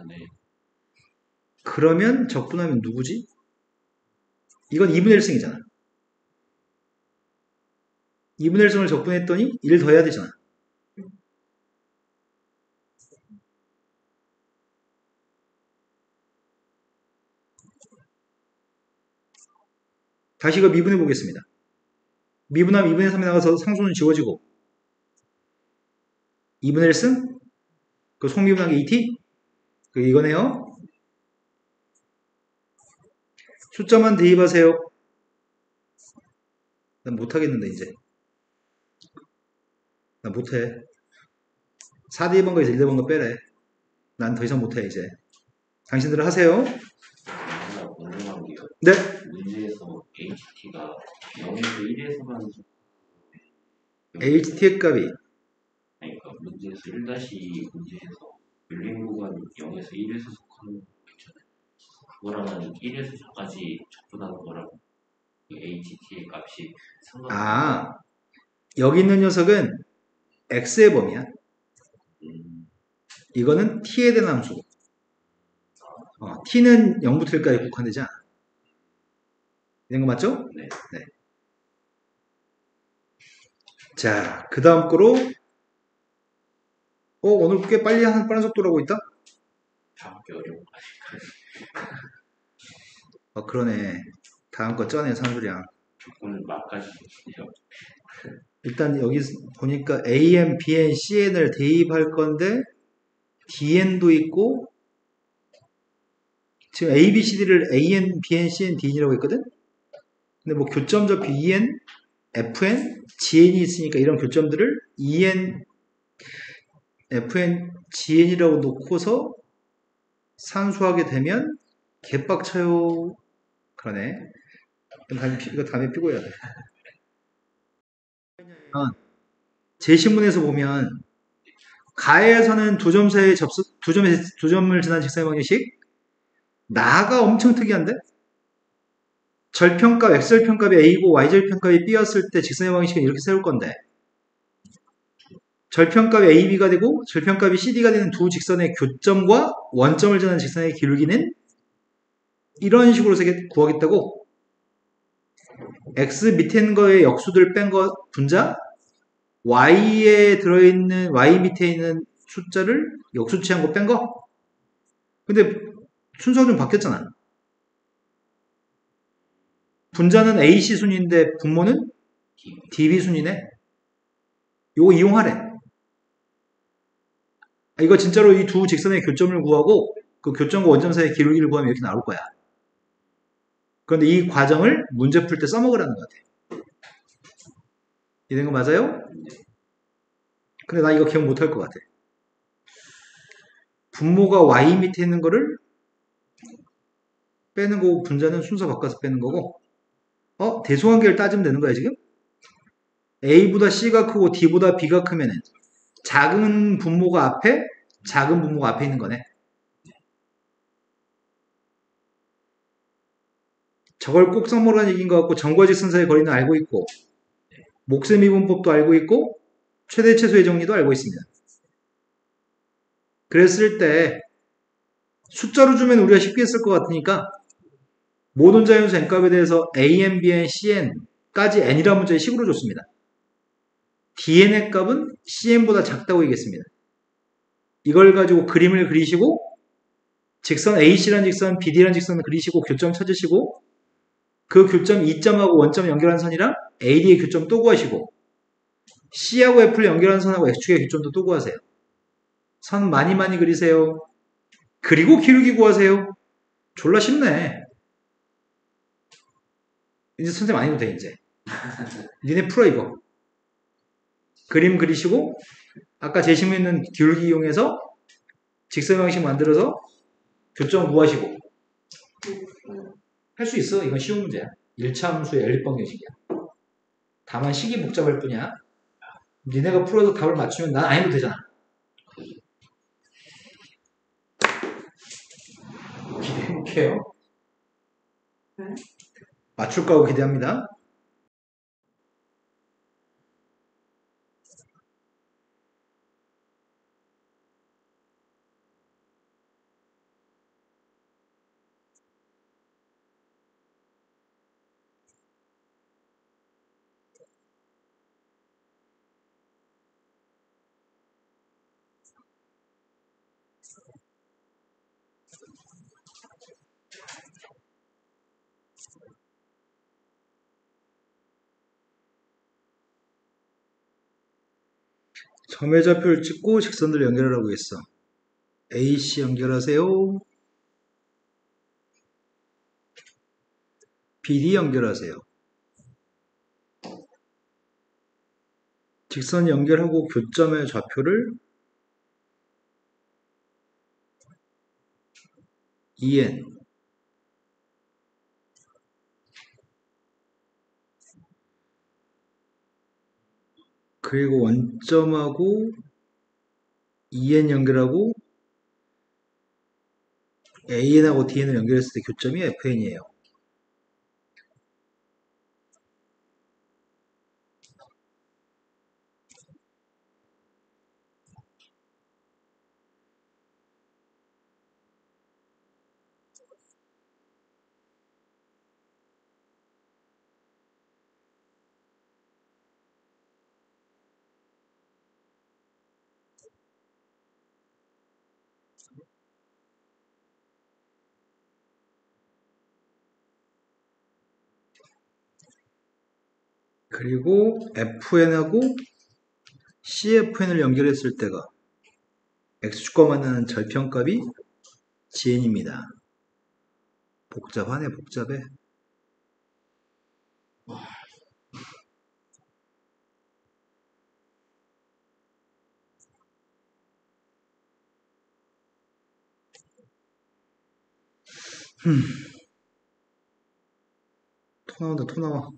네. 그러면 적분하면 누구지? 이건 2분의 1승이잖아. 2분의 1승을 적분했더니 1 더해야 되잖아. 다시 이거 미분해 보겠습니다. 미분하면 2분의 3이 나가서 상수는 지워지고 2분의 1승? 그 속미분한 게 ET? 그 이거네요. 숫자만 대입하세요. 난 못하겠는데 이제. 난 못해. 4 대입한 거에서 1 대입한 거 빼래. 난 더 이상 못해 이제. 당신들은 하세요. 하나 궁금한 게요. 네. 문제에서 HT가 0에서 1에서만 HT의 값이 그러니까 문제에서 1- 문제에서 열린 구간 0에서 1에서 속하는 거 있잖아요. 그거랑은 1에서 4까지 접근하는 거랑 그 HT의 값이 상관없는 여기 있는 녀석은 x의 범위야. 이거는 t에 대한 함수고 t는 0부터 1까지 국한되지 않아. 이런 거 맞죠? 네. 네. 자, 그 다음 거로 오늘 꽤 빨리 하는 빠른 속도로 하고 있다? 다음게 어려운 거 그러네. 다음 거 쩌네, 산술이랑. 조건을 막까지 해요. 일단 여기 보니까 AN, BN, CN을 대입할 건데 DN도 있고 지금 A, B, C, D를 AN, BN, CN, DN이라고 했거든? 근데 뭐 교점적 BN, FN, GN이 있으니까 이런 교점들을 EN, FN, GN이라고 놓고서 산수하게 되면 개빡쳐요. 그러네. 이거 다음에 피고 해야 돼. 제시문에서 보면 가에서는 두 점 사이의 두 점을 지난 직선의 방정식 나가 엄청 특이한데? 절편값, x절편값이 a고 y절편값이 b였을 때 직선의 방정식은 이렇게 세울 건데 절편값이 ab가 되고 절편값이 cd가 되는 두 직선의 교점과 원점을 지나는 직선의 기울기는 이런 식으로 구하겠다고 x 밑에 있는 거에 역수들 뺀 거 분자 y에 들어있는 y 밑에 있는 숫자를 역수치한 거 뺀 거 근데 순서가 좀 바뀌었잖아. 분자는 AC 순위인데 분모는 DB 순위네. 요거 이용하래. 이거 진짜로 이 두 직선의 교점을 구하고 그 교점과 원점 사이의 기울기를 구하면 이렇게 나올 거야. 그런데 이 과정을 문제 풀 때 써먹으라는 것 같아. 이된 거 맞아요? 근데 나 이거 기억 못할 것 같아. 분모가 Y 밑에 있는 거를 빼는 거고 분자는 순서 바꿔서 빼는 거고 대소관계를 따지면 되는 거야 지금? A보다 C가 크고 D보다 B가 크면은 작은 분모가 앞에 작은 분모가 앞에 있는 거네. 저걸 꼭 써먹으라는 얘기인 것 같고 점과 직선 사이의 거리는 알고 있고 목세 미분법도 알고 있고 최대 최소의 정리도 알고 있습니다. 그랬을 때 숫자로 주면 우리가 쉽게 쓸 것 같으니까 모든 자연수 n값에 대해서 an, bn, cn까지 n이라는 문자의 식으로 줬습니다. dn의 값은 cn보다 작다고 얘기했습니다. 이걸 가지고 그림을 그리시고 직선 AC라는 직선, BD라는 직선을 그리시고 교점 찾으시고 그 교점 2점하고 원점 연결하는 선이랑 AD의 교점 또 구하시고 C하고 F를 연결하는 선하고 X축의 교점도 또 구하세요. 선 많이 그리세요. 그리고 기울기 구하세요. 졸라 쉽네. 이제 선생님 안 해도 돼 이제. 니네 풀어 이거. 그림 그리시고 아까 제시문 있는 기울기 이용해서 직선 방식 만들어서 교점 구하시고 할 수 있어. 이건 쉬운 문제야. 1차 함수의 연립방정식이야. 다만 식이 복잡할 뿐이야. 니네가 풀어서 답을 맞추면 난 안 해도 되잖아. 기대해볼게요. 네? 맞출 거라고 기대합니다. 점의 좌표를 찍고 직선들 연결하라고 했어. AC 연결하세요. BD 연결하세요. 직선 연결하고 교점의 좌표를 EN 그리고 원점하고 EN 연결하고 AN하고 DN을 연결했을 때 교점이 FN이에요. 그리고 FN하고 CFN을 연결했을 때가 X축과 만나는 절편값이 GN입니다. 복잡하네, 복잡해. 토 나온다, 토 나와.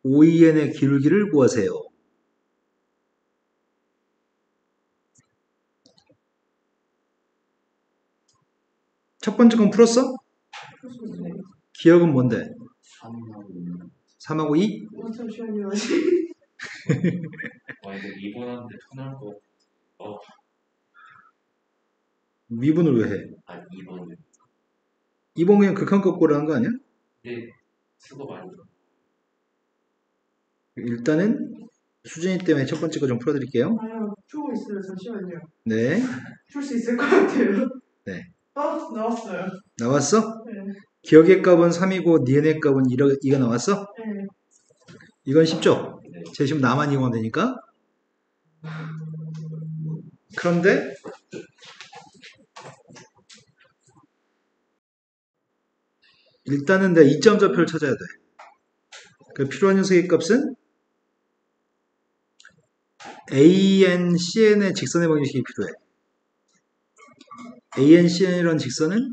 OEN의 기울기를 구하세요. 첫 번째 건 풀었어? 네. 기억은 뭔데? 3하고 3하고 2? 잠시만요. 와 이거 2번 하는데 터날 거 미분을 왜 해? 2번은 2번 그냥 극한값 고라는 거 아니야? 근데 수업 아니죠. 일단은 수진이 때문에 첫 번째 거 좀 풀어드릴게요. 아유, 풀고 있어요. 잠시만요. 네. 풀 수 있을 것 같아요. 네. 나왔어요. 나왔어? 네. 기억의 값은 3이고 니은의 값은 2가 나왔어? 네. 이건 쉽죠? 네. 제시문 나만 이용하면 되니까. 그런데 일단은 내가 2점 좌표를 찾아야 돼. 그 필요한 녀석의 값은 AN, CN의 직선의 방정식이 필요해. AN, CN이라는 직선은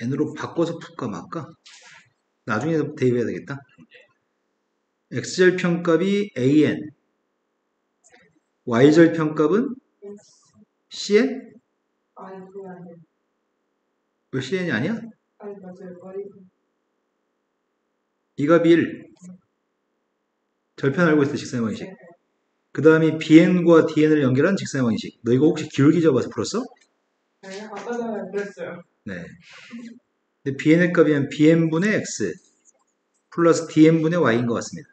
n으로 바꿔서 풀까 말까? 나중에 대입해야 되겠다. x절편값이 an, y절편값은 cn? 아니, 그게 아니에요. 왜 cn이 아니야? 아니, 맞아요. 머리. 이 값이 1. 절편 알고 있어, 직선의 방식. 네. 그 다음에 bn과 dn을 연결한 직선의 방식. 너 이거 혹시 기울기 잡아서 풀었어? 네, 아까 전에 그랬어요. 네. 근데 bn의 값이면 bn분의 x 플러스 dn분의 y인 것 같습니다.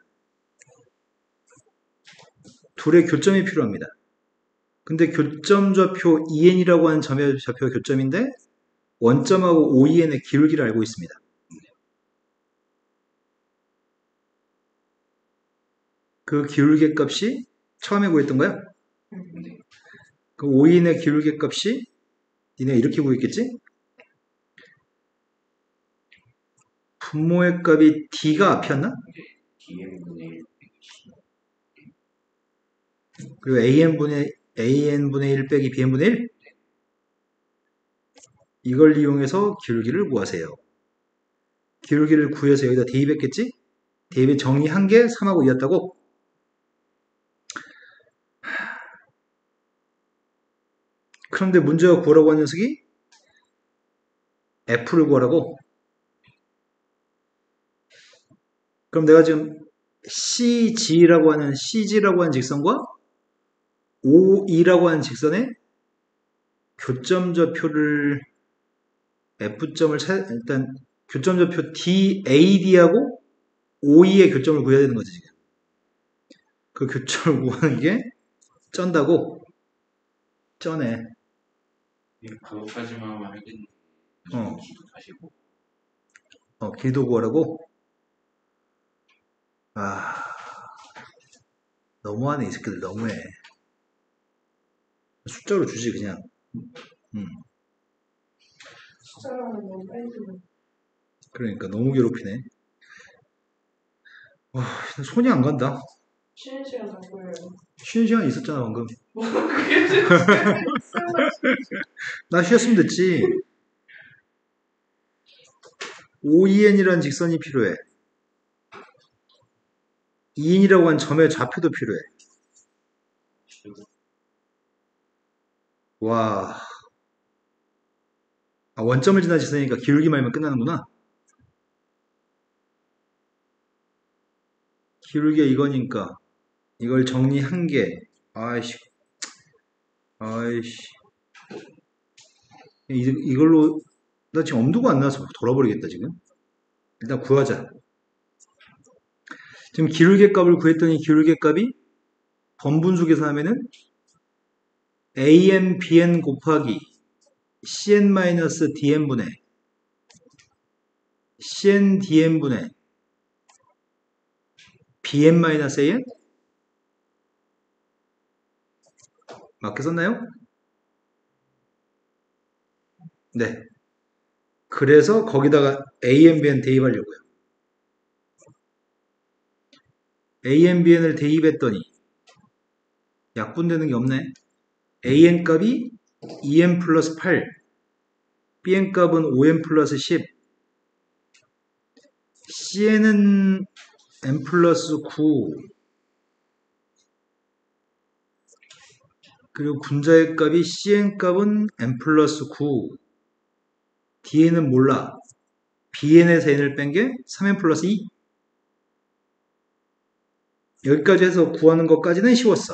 둘의 교점이 필요합니다. 근데 교점 좌표 2n이라고 하는 점의 좌표가 교점인데 원점하고 OEN의 기울기를 알고 있습니다. 그 기울기 값이 처음에 구했던 거야? 그 OEN의 기울기 값이 니네 이렇게 구했겠지? 분모의 값이 D가 앞이었나? DM분의 1 그리고 AN분의 1 빼기 BN분의 1? 이걸 이용해서 기울기를 구하세요. 기울기를 구해서 여기다 대입했겠지? 대입의 정의한 게 3하고 2였다고? 그런데 문제가 구하라고 하는 녀석이 F를 구하라고? 그럼 내가 지금 CG라고 하는 직선과 OE라고 하는 직선의 교점 좌표를 F점을 일단 교점 좌표 DAD하고 OE의 교점을 구해야 되는 거지 지금. 그 교점을 구하는 게 쩐다고? 쩌네. 그것까지만 하면 하겠는데 어. 기도 다시고 길도 구하라고? 아, 너무하네, 이 새끼들, 너무해. 숫자로 주지, 그냥. 숫자로 하면 너무 빨리 들어요. 그러니까, 너무 괴롭히네. 와, 손이 안 간다. 쉬는 시간 다 보여요. 쉬는 시간 있었잖아, 방금. 뭐, 그게 진짜. 나 쉬었으면 됐지. OEN이라는 직선이 필요해. 2인이라고 한 점의 좌표도 필요해. 와. 아, 원점을 지나 직선이니까 기울기 말면 끝나는구나. 기울기가 이거니까 이걸 정리한 게 아이씨 이걸로 나 지금 엄두가 안 나서 돌아버리겠다 지금. 일단 구하자. 지금 기울기 값을 구했더니 기울기 값이 번분수 계산하면은 an bn 곱하기 cn-dn분의 cn-dn분의 bn-an? 맞게 썼나요? 네. 그래서 거기다가 an, bn 대입하려고요. an, bn을 대입했더니 약분되는 게 없네. an 값이 2n 플러스 8, bn 값은 5n 플러스 10, cn은 n 플러스 9, 그리고 분자의 값이 cn 값은 n 플러스 9, dn은 몰라. bn에서 n을 뺀 게 3n 플러스 2. 여기까지 해서 구하는 것까지는 쉬웠어.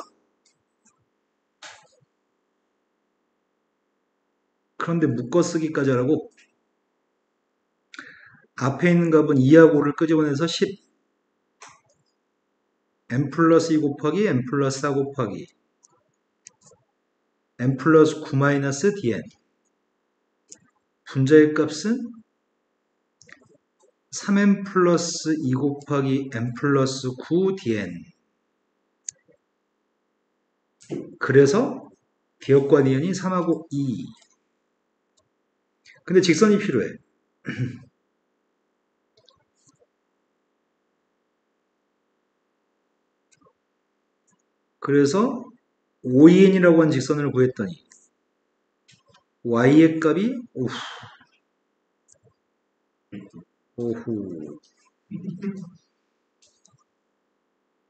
그런데 묶어쓰기까지 하라고? 앞에 있는 값은 2하고 5를 끄집어내서 10, n 플러스 2 곱하기 n 플러스 4 곱하기 n 플러스 9 마이너스 dn. 분자의 값은 3n 플러스 2 곱하기 n 플러스 9 dn. 그래서 기역과 dn이 3하고 2. 근데 직선이 필요해. 그래서 OEN이라고 한 직선을 구했더니 y의 값이 오후.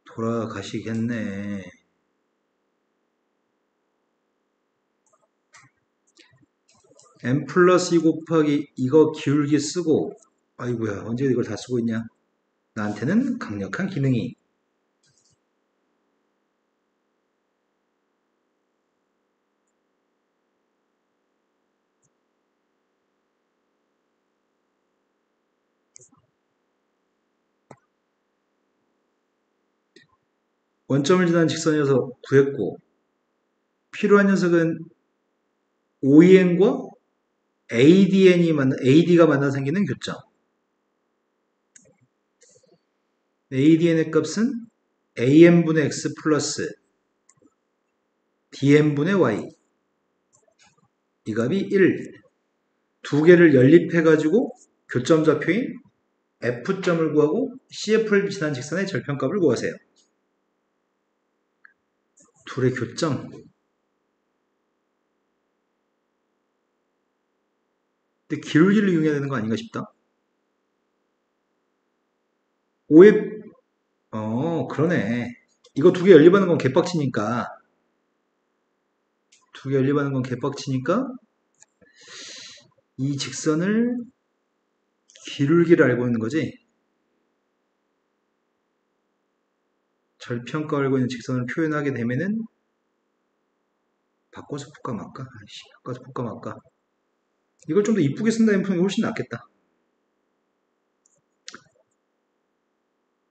돌아가시겠네. n 플러스 2 곱하기 이거 기울기 쓰고 아이고야 언제 이걸 다 쓰고 있냐. 나한테는 강력한 기능이. 원점을 지난 직선에서 구했고 필요한 녀석은 OEN과 AD가 만나 생기는 교점. ADN의 값은 AN분의 X 플러스 DN분의 Y. 이 값이 1. 두 개를 연립해가지고 교점 좌표인 F점을 구하고 CF를 지난 직선의 절편값을 구하세요. 둘의 교점. 근데 기울기를 이용해야 되는 거 아닌가 싶다. 그러네. 이거 두 개 연립하는 건 개빡치니까. 두 개 연립하는 건 개빡치니까 이 직선을 기울기를 알고 있는 거지. 절편값 알고 있는 직선을 표현하게 되면은 바꿔서 볼까 말까? 바꿔서 볼까 말까? 이걸 좀 더 이쁘게 쓴다는 표현이 훨씬 낫겠다.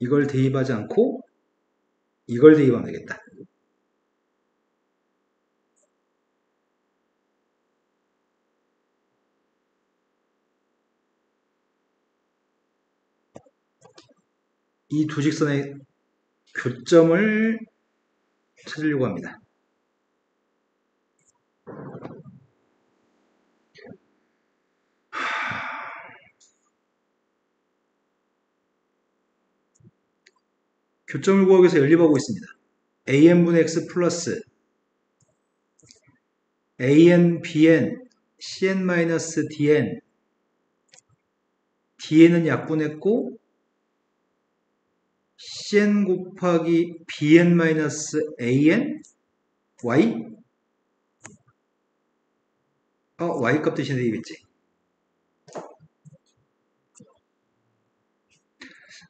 이걸 대입하지 않고 이걸 대입하면 되겠다. 이 두 직선의 교점을 찾으려고 합니다. 교점을 구하기 위해서 연립하고 있습니다. AN분의 X 플러스 AN, BN, CN-DN DN은 약분했고 CN 곱하기 BN-AN Y? Y값 대신에 대입했지.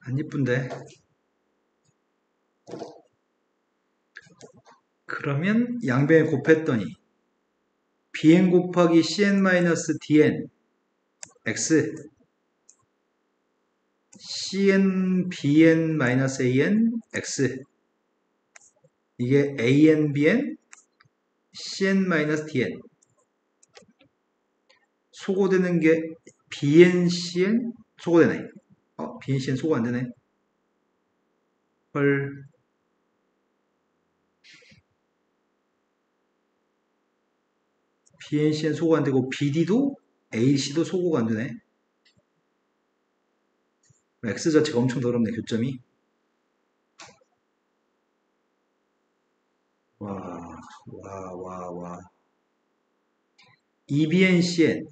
안 예쁜데. 그러면 양변에 곱했더니 BN 곱하기 CN-DN X CN, BN-AN X 이게 AN, BN, CN-DN 소거되는 게 BN, CN 소거되네. BN, CN 소거 안 되네. 헐. BN, CN 소거 안 되고 BD도 AC도 소거가 안 되네. X 자체가 엄청 더럽네, 교점이. 와. EBN-CN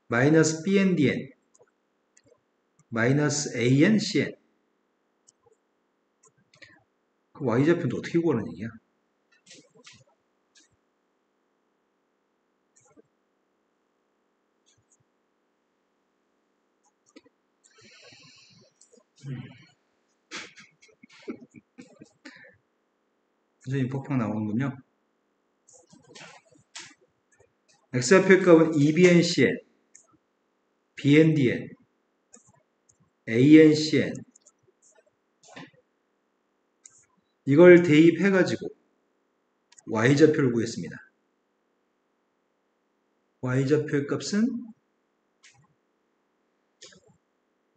마이너스 BN-DN 마이너스 AN-CN 그 Y좌표는 어떻게 구하는 얘기야? 선생님 퍽퍽 나오는군요. X좌표의 값은 EBN-CN BN-DN AN-CN 이걸 대입해가지고 Y좌표를 구했습니다. Y좌표의 값은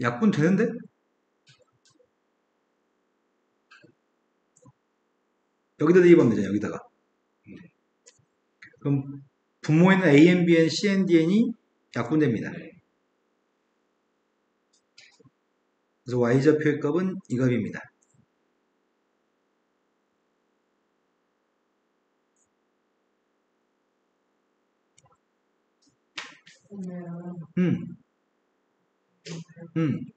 약분 되는데? 여기다 대입하면 되잖아, 여기다가. 그럼 분모에 있는 AN, BN, CN, DN이 약분됩니다. 그래서 Y좌표의 값은 이 값입니다. 그러면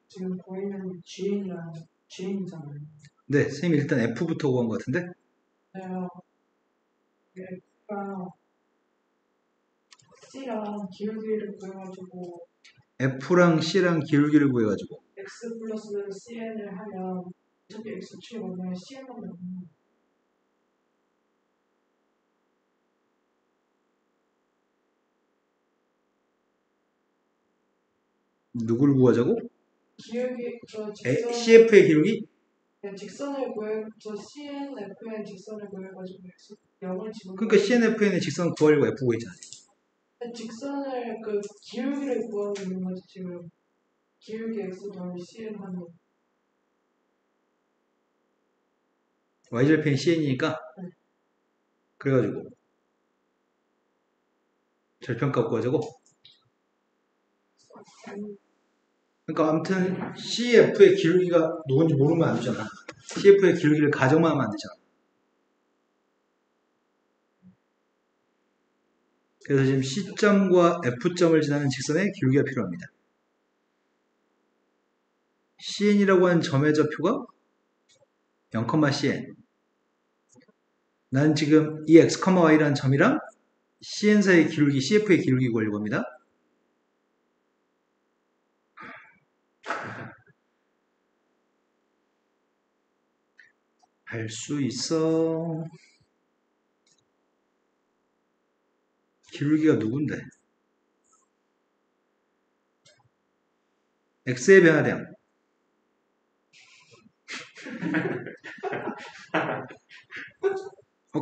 지금 보이는 GN이랑 GN이잖아요. 네, 선생님이 일단 F부터 구한 것 같은데? 내가 F랑 C랑 기울기를 구해가지고 F랑 C랑 기울기를 구해가지고 X 플러스 CN을 하면 어차피 X 치우면 CN만 남는 누구를 구하자고? 기울기 저 직선 CF의 기울기? 직선을 저 CN FN 직선을 구해가지고 X 0을 집어넣으면 그러니까 CNFN의 직선 구하려고 F 구했잖아. 직선을 그 기울기를 구하고 있는 거지 지금 기울기 X 더하기 CN 하는 y절편이 CN이니까 그래가지고 절편값 구하자고. 그러니까 아무튼 CF의 기울기가 누군지 모르면 안 되잖아. CF의 기울기를 가정만 하면 안 되잖아. 그래서 지금 C점과 F점을 지나는 직선의 기울기가 필요합니다. CN이라고 하는 점의 좌표가 0,CN. 나는 지금 이 X, Y라는 점이랑 CN 사이의 기울기, CF의 기울기 구하려고 합니다. 할 수 있어. 기울기가 누군데? X의 변화량.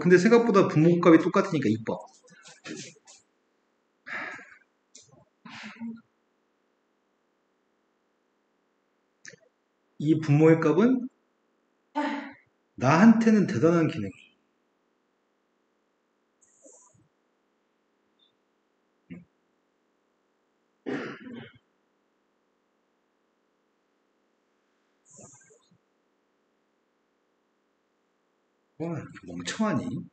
근데 생각보다 분모값이 똑같으니까 이뻐. 이 분모의 값은 나한테는 대단한 기능이. 와, 이렇게 멍청하니?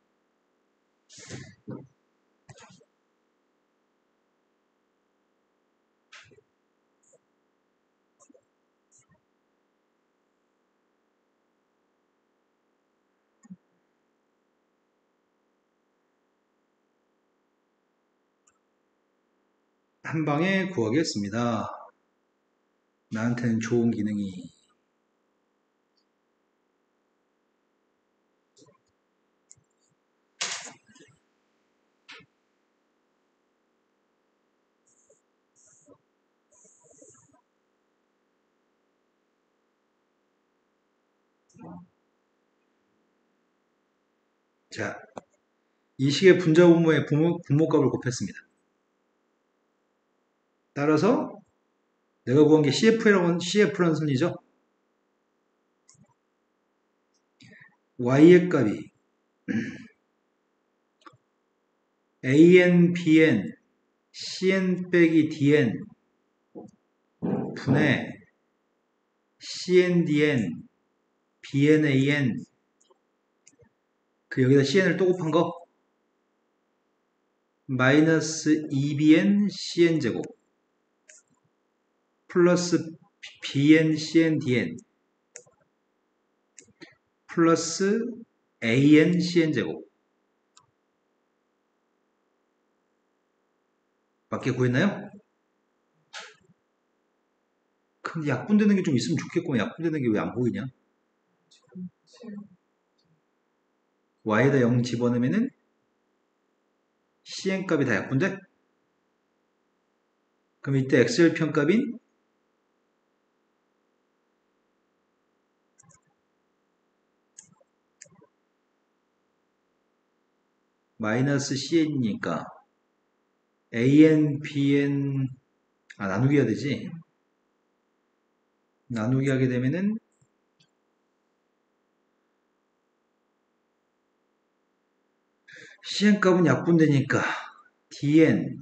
한 방에 구하겠습니다. 나한테는 좋은 기능이. 자, 이 식의 분자 분모의 분모값을 곱했습니다. 따라서 내가 구한 게 CF라는 선이죠. Y의 값이 AN, BN, CN 빼기 DN 분의 CNDN, BNAN 그 여기다 CN을 또 곱한 거 마이너스 2BN CN제곱 플러스 BN CNDN 플러스 AN CN제곱 맞게 구했나요? 근데 약분되는 게 좀 있으면 좋겠구만. 약분되는 게 왜 안 보이냐? y에다 0 집어넣으면은 cn 값이 다 약분돼? 그럼 이때 x절편 값인 마이너스 cn이니까 an, bn 나누기 해야 되지. 나누기 하게 되면은 cn 값은 약분되니까 dn,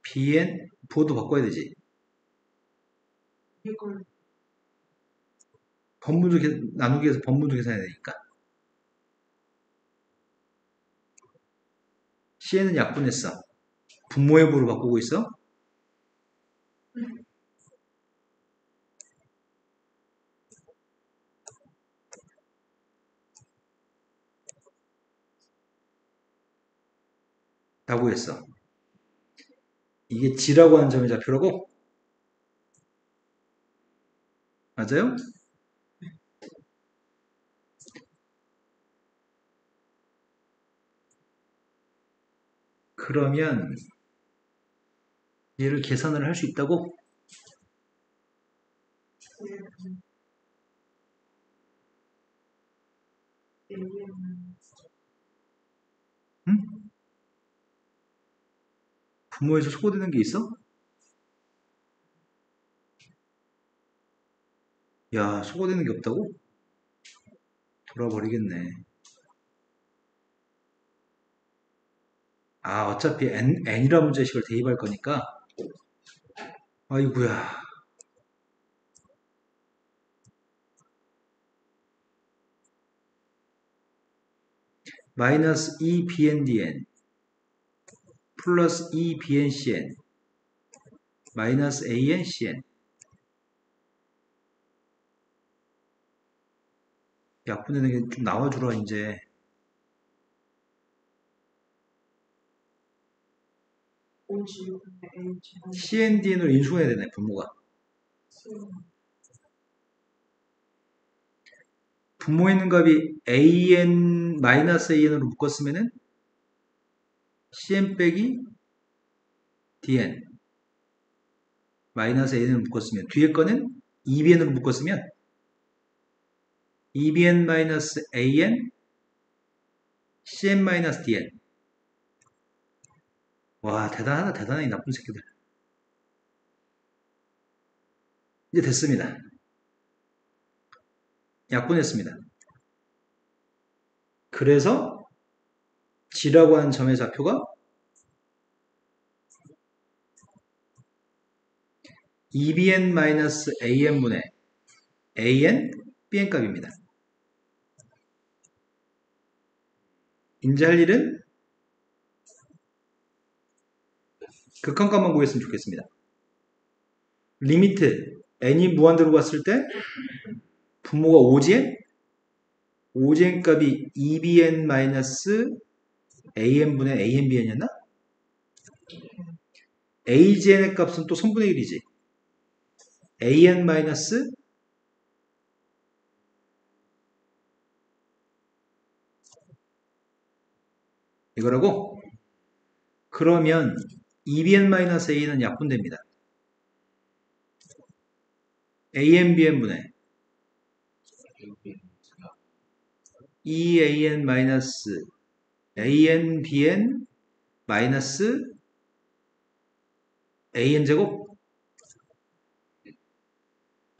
bn 보도 바꿔야 되지. 이걸 나누기해서 번분도 계산해야 되니까. cn은 약분했어. 분모의 부로 바꾸고 있어. 라고 했어. 이게 G라고 하는 점의 좌표라고? 맞아요? 그러면 얘를 계산을 할 수 있다고? 응? 분모에서 소거되는 게 있어? 야, 소거되는 게 없다고? 돌아버리겠네. 아, 어차피 n이라 문제식을 대입할 거니까. 아이구야. 마이너스 2bndn 플러스 2bncn 마이너스 ancn. 약분되는 게 좀 나와주라, 이제. cndn으로 인수해야 되네, 분모가. 분모에 있는 값이 an 마이너스 an으로 묶었으면은 cn 빼기 dn 마이너스 an으로 묶었으면 뒤에 거는 2bn으로 묶었으면 2bn 마이너스 an cn 마이너스 dn. 와, 대단하다, 대단해, 이 나쁜 새끼들. 이제 됐습니다. 약분했습니다. 그래서 G라고 하는 점의 좌표가 2bn-an분의 an, bn 값입니다. 이제 할 일은 극한값만 구했으면 좋겠습니다. 리미트 n이 무한대로 갔을 때 분모가 5gn? 5gn 값이 2bn-an분의 anbn이었나? agn의 값은 또 선분의 1이지. an 마이너스 이거라고? 그러면 2bn-a는 약분됩니다. anbn분의 2an 마이너스 anbn 마이너스 an제곱.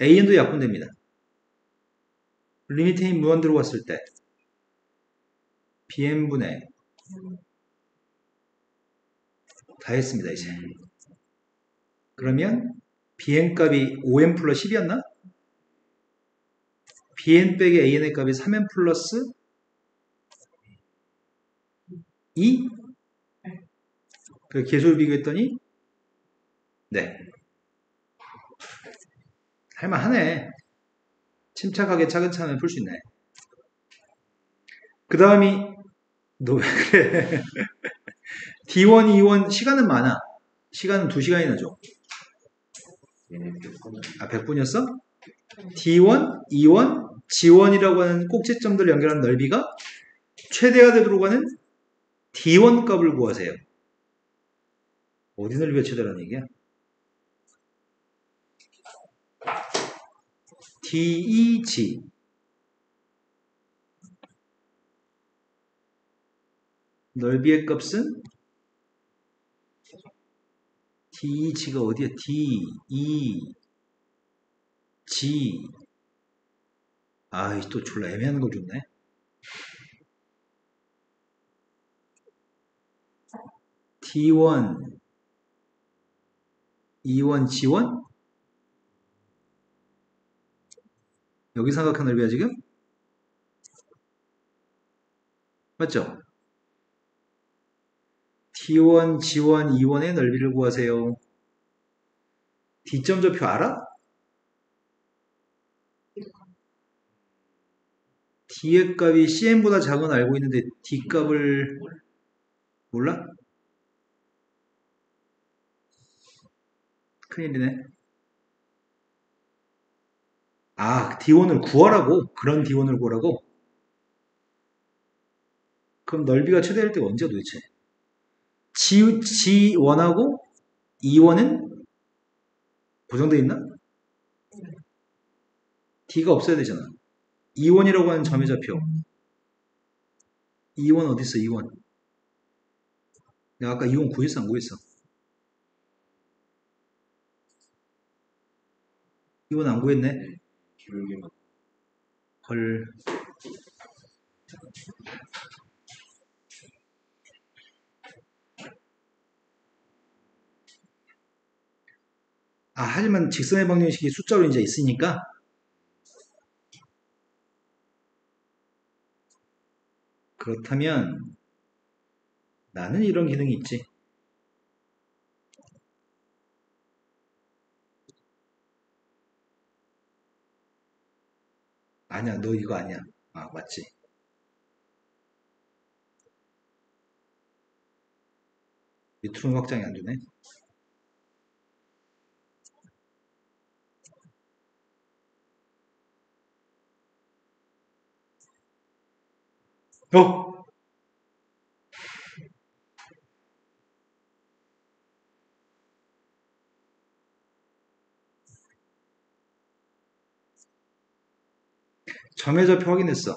an도 약분됩니다. 리미트 n 무한 들어갔을 때 bn분의 다 했습니다, 이제. 그러면 bn 값이 5n 플러스 10이었나? bn 빼기 an의 값이 3n 플러스 2? 그 계수를 비교했더니 네, 할만하네. 침착하게 차근차근 풀 수 있네. 그 다음이 너 왜 그래? D1, E1 시간은 많아. 시간은 2시간이나 줘. 얘네 100분 아, 100분이었어? D1, E1, G1이라고 하는 꼭지점들을 연결하는 넓이가 최대가 되도록 하는 D1 값을 구하세요. 어디 넓이가 최대라는 얘기야? DEG 넓이의 값은 DEG가 어디야? DEG 아이 또 졸라 애매한 걸 줬네. T1 E1 G1 여기 삼각형 넓이야 지금? 맞죠? T1 G1 E1의 넓이를 구하세요. D점 좌표 알아? D의 값이 CN보다 작은 걸 알고 있는데 D 값을 몰라? 큰일이네. 아, D1을 구하라고? 그런 D1을 구하라고? 그럼 넓이가 최대할 때가 언제 도대체? G1하고 E1은 고정되어 있나? D가 없어야 되잖아. E1이라고 하는 점의 좌표. E1 어디 있어? E1. 내가 아까 E1 구했어, 안 구했어? E1 안 구했네. 기울기만 헐. 아, 하지만 직선의 방정식이 숫자로 이제 있으니까 그렇다면 나는 이런 기능이 있지. 아니야, 너 이거 아니야. 아, 맞지. 밑으로는 확장이 안 되네. 어? 점의 좌표 확인했어.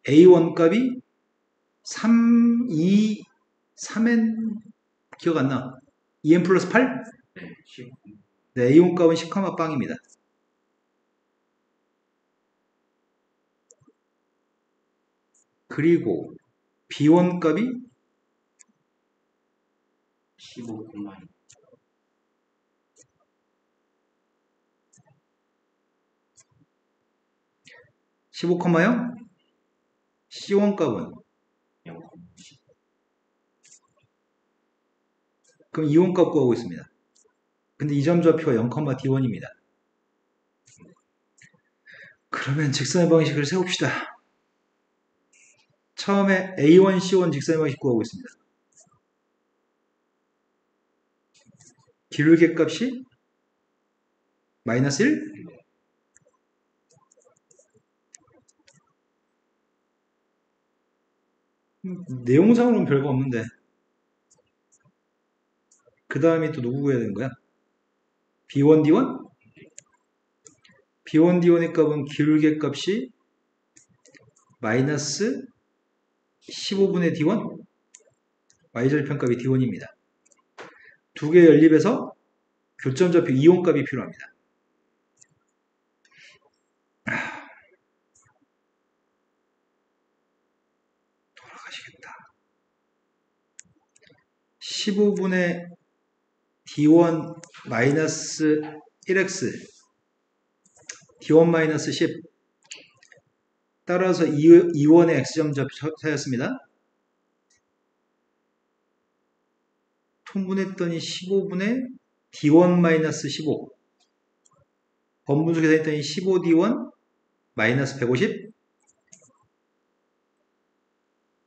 A1 값이 3, 2, 3n 기억 안 나. 2n 플러스 8? 네, 10 네, A1 값은 10, 빵입니다. 그리고 B1 값이 15, 15,0? C1 값은 0, 그럼 이온 값 구하고 있습니다. 근데 이 점 좌표가 0, D1입니다. 그러면 직선의 방식을 세웁시다. 처음에 A1, C1 직선의 방식 구하고 있습니다. 기울기 값이 마이너스 1? 내용상으로는 별거 없는데 그 다음에 또 누구 구해야 되는 거야? B1, D1? B1, D1의 값은 기울기 값이 마이너스 15분의 D1? Y절편값이 D1입니다. 두 개의 연립에서 교점 좌표 이온 값이 필요합니다. 돌아가시겠다. 15분의 D1 마이너스 1x D1 마이너스 10 따라서 2원의 x점 사였습니다. 통분했더니 15분의 D1 마이너스 15 번분수 계산했더니 15D1 마이너스 150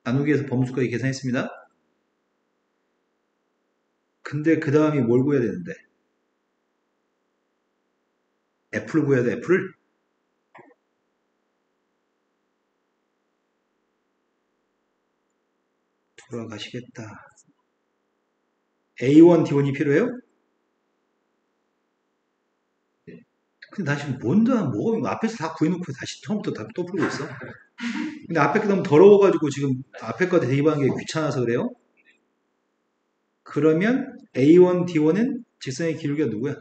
나누기해서 범수까지 계산했습니다. 근데 그 다음이 뭘 구해야 되는데? F를 구해야 돼, F를? 돌아가시겠다. A1, D1이 필요해요? 근데 다시 뭐가 앞에서 다 구해놓고 다시 처음부터 다 또 풀고 있어? 근데 앞에 게 너무 더러워가지고 지금 앞에 거 대입하는 게 귀찮아서 그래요? 그러면 A1, D1은 직선의 기울기가 누구야?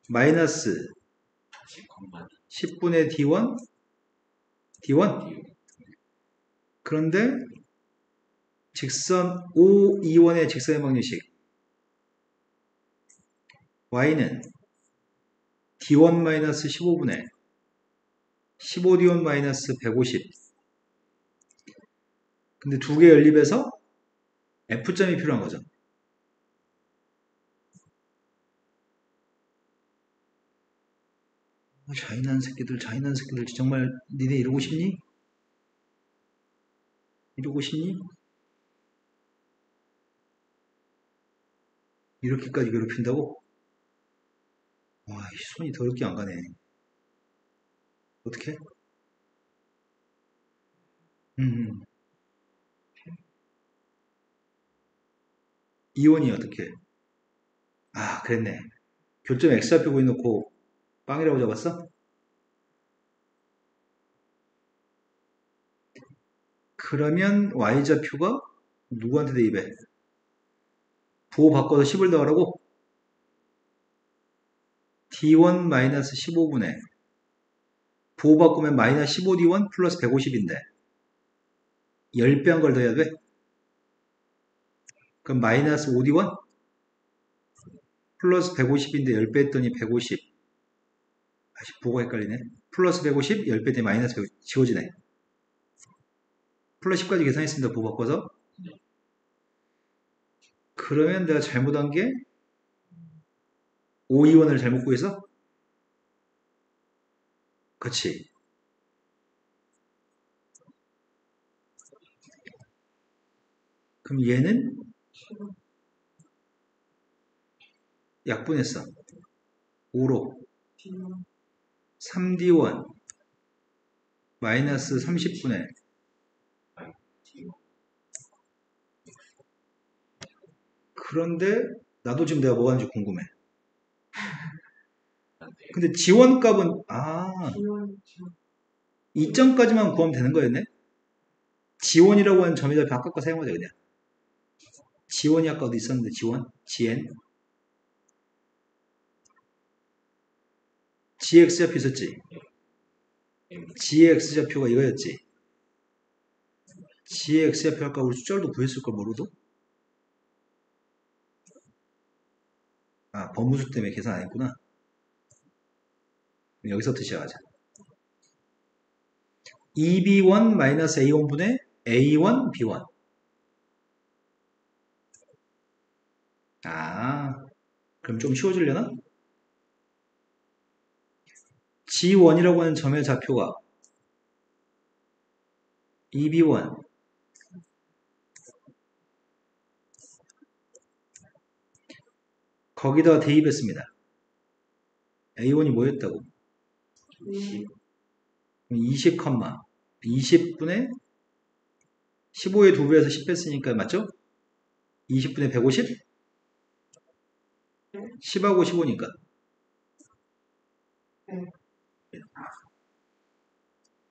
마이너스 10분의 D1, D1. 그런데 직선 O, E1의 직선의 방정식 Y는 D1 마이너스 15분의 15D1 마이너스 150 근데 두 개 연립에서 F점이 필요한 거죠. 잔인한 새끼들 정말 니네 이러고 싶니? 이러고 싶니? 이렇게까지 괴롭힌다고? 와, 손이 더럽게 안 가네. 어떻게? 음, 이원이 어떻게? 아, 그랬네. 교점 X좌표 구해놓고 빵이라고 잡았어? 그러면 Y좌표가 누구한테 대입해? 부호 바꿔서 10을 더하라고? D1-15분의 부호 바꾸면 마이너스 15D1 플러스 150인데 10배 한 걸 더해야 돼? 그럼 마이너스 5D1 플러스 150인데 10배 했더니 150. 아씨, 부호가 헷갈리네. 플러스 150, 10배 했더니 마이너스 150 지워지네. 플러스 10까지 계산했습니다. 부호 바꿔서. 그러면 내가 잘못한 게 5E1을 잘못 구해서? 그치. 그럼 얘는 약분했어. 5로 D1 3D1 마이너스 30분의 그런데 나도 지금 내가 뭐 하는지 궁금해. 근데 지원값은 D1 이점까지만 구하면 되는 거였네? 지원이라고 하는 점에다 바꿔 사용하자 그냥. 지원이 아까 어디 있었는데 지원? GN? GX좌표 있었지? GX좌표가 이거였지? GX좌표 아까 우리 숫자도 구했을 걸 모르도? 아, 범무수 때문에 계산 안 했구나. 여기서부터 시작하자. 2B1-A1분의 A1B1. 아, 그럼 좀 쉬워지려나? G1이라고 하는 점의 좌표가 2B1 거기다가 대입했습니다. A1이 뭐였다고? 20, 20분의 15의 2배에서 10 뺐으니까 맞죠? 20분의 150? 10하고 15니까. 네.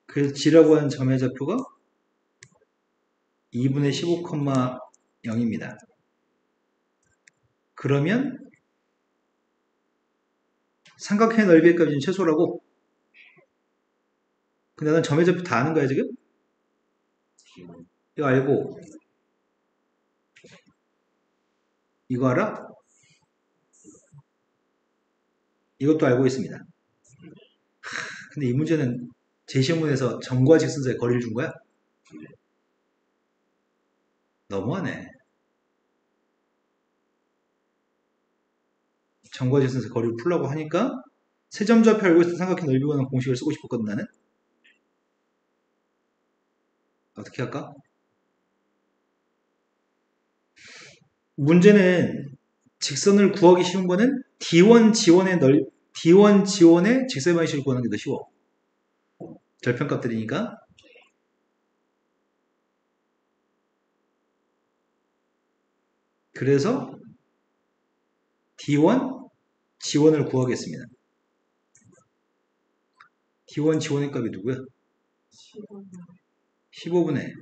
그래서 G라고 하는 점의 좌표가 2분의 15,0입니다. 그러면 삼각형의 넓이의 값이 최소라고? 근데 난 점의 좌표 다 아는 거야 지금? 이거 알고 이거 알아? 이것도 알고 있습니다. 근데 이 문제는 제시문에서 점과 직선 사이의 거리를 준 거야? 너무하네. 점과 직선 사이의 거리를 풀라고 하니까 세점좌표 알고 있을 때 삼각형 넓이 구하는 공식을 쓰고 싶었거든 나는. 어떻게 할까? 문제는 직선을 구하기 쉬운 거는 D1 지원의 직선의 방식을 구하는 게 더 쉬워. 절편값들이니까. 그래서 D1 지원을 구하겠습니다. D1 지원의 값이 누구야? 15분의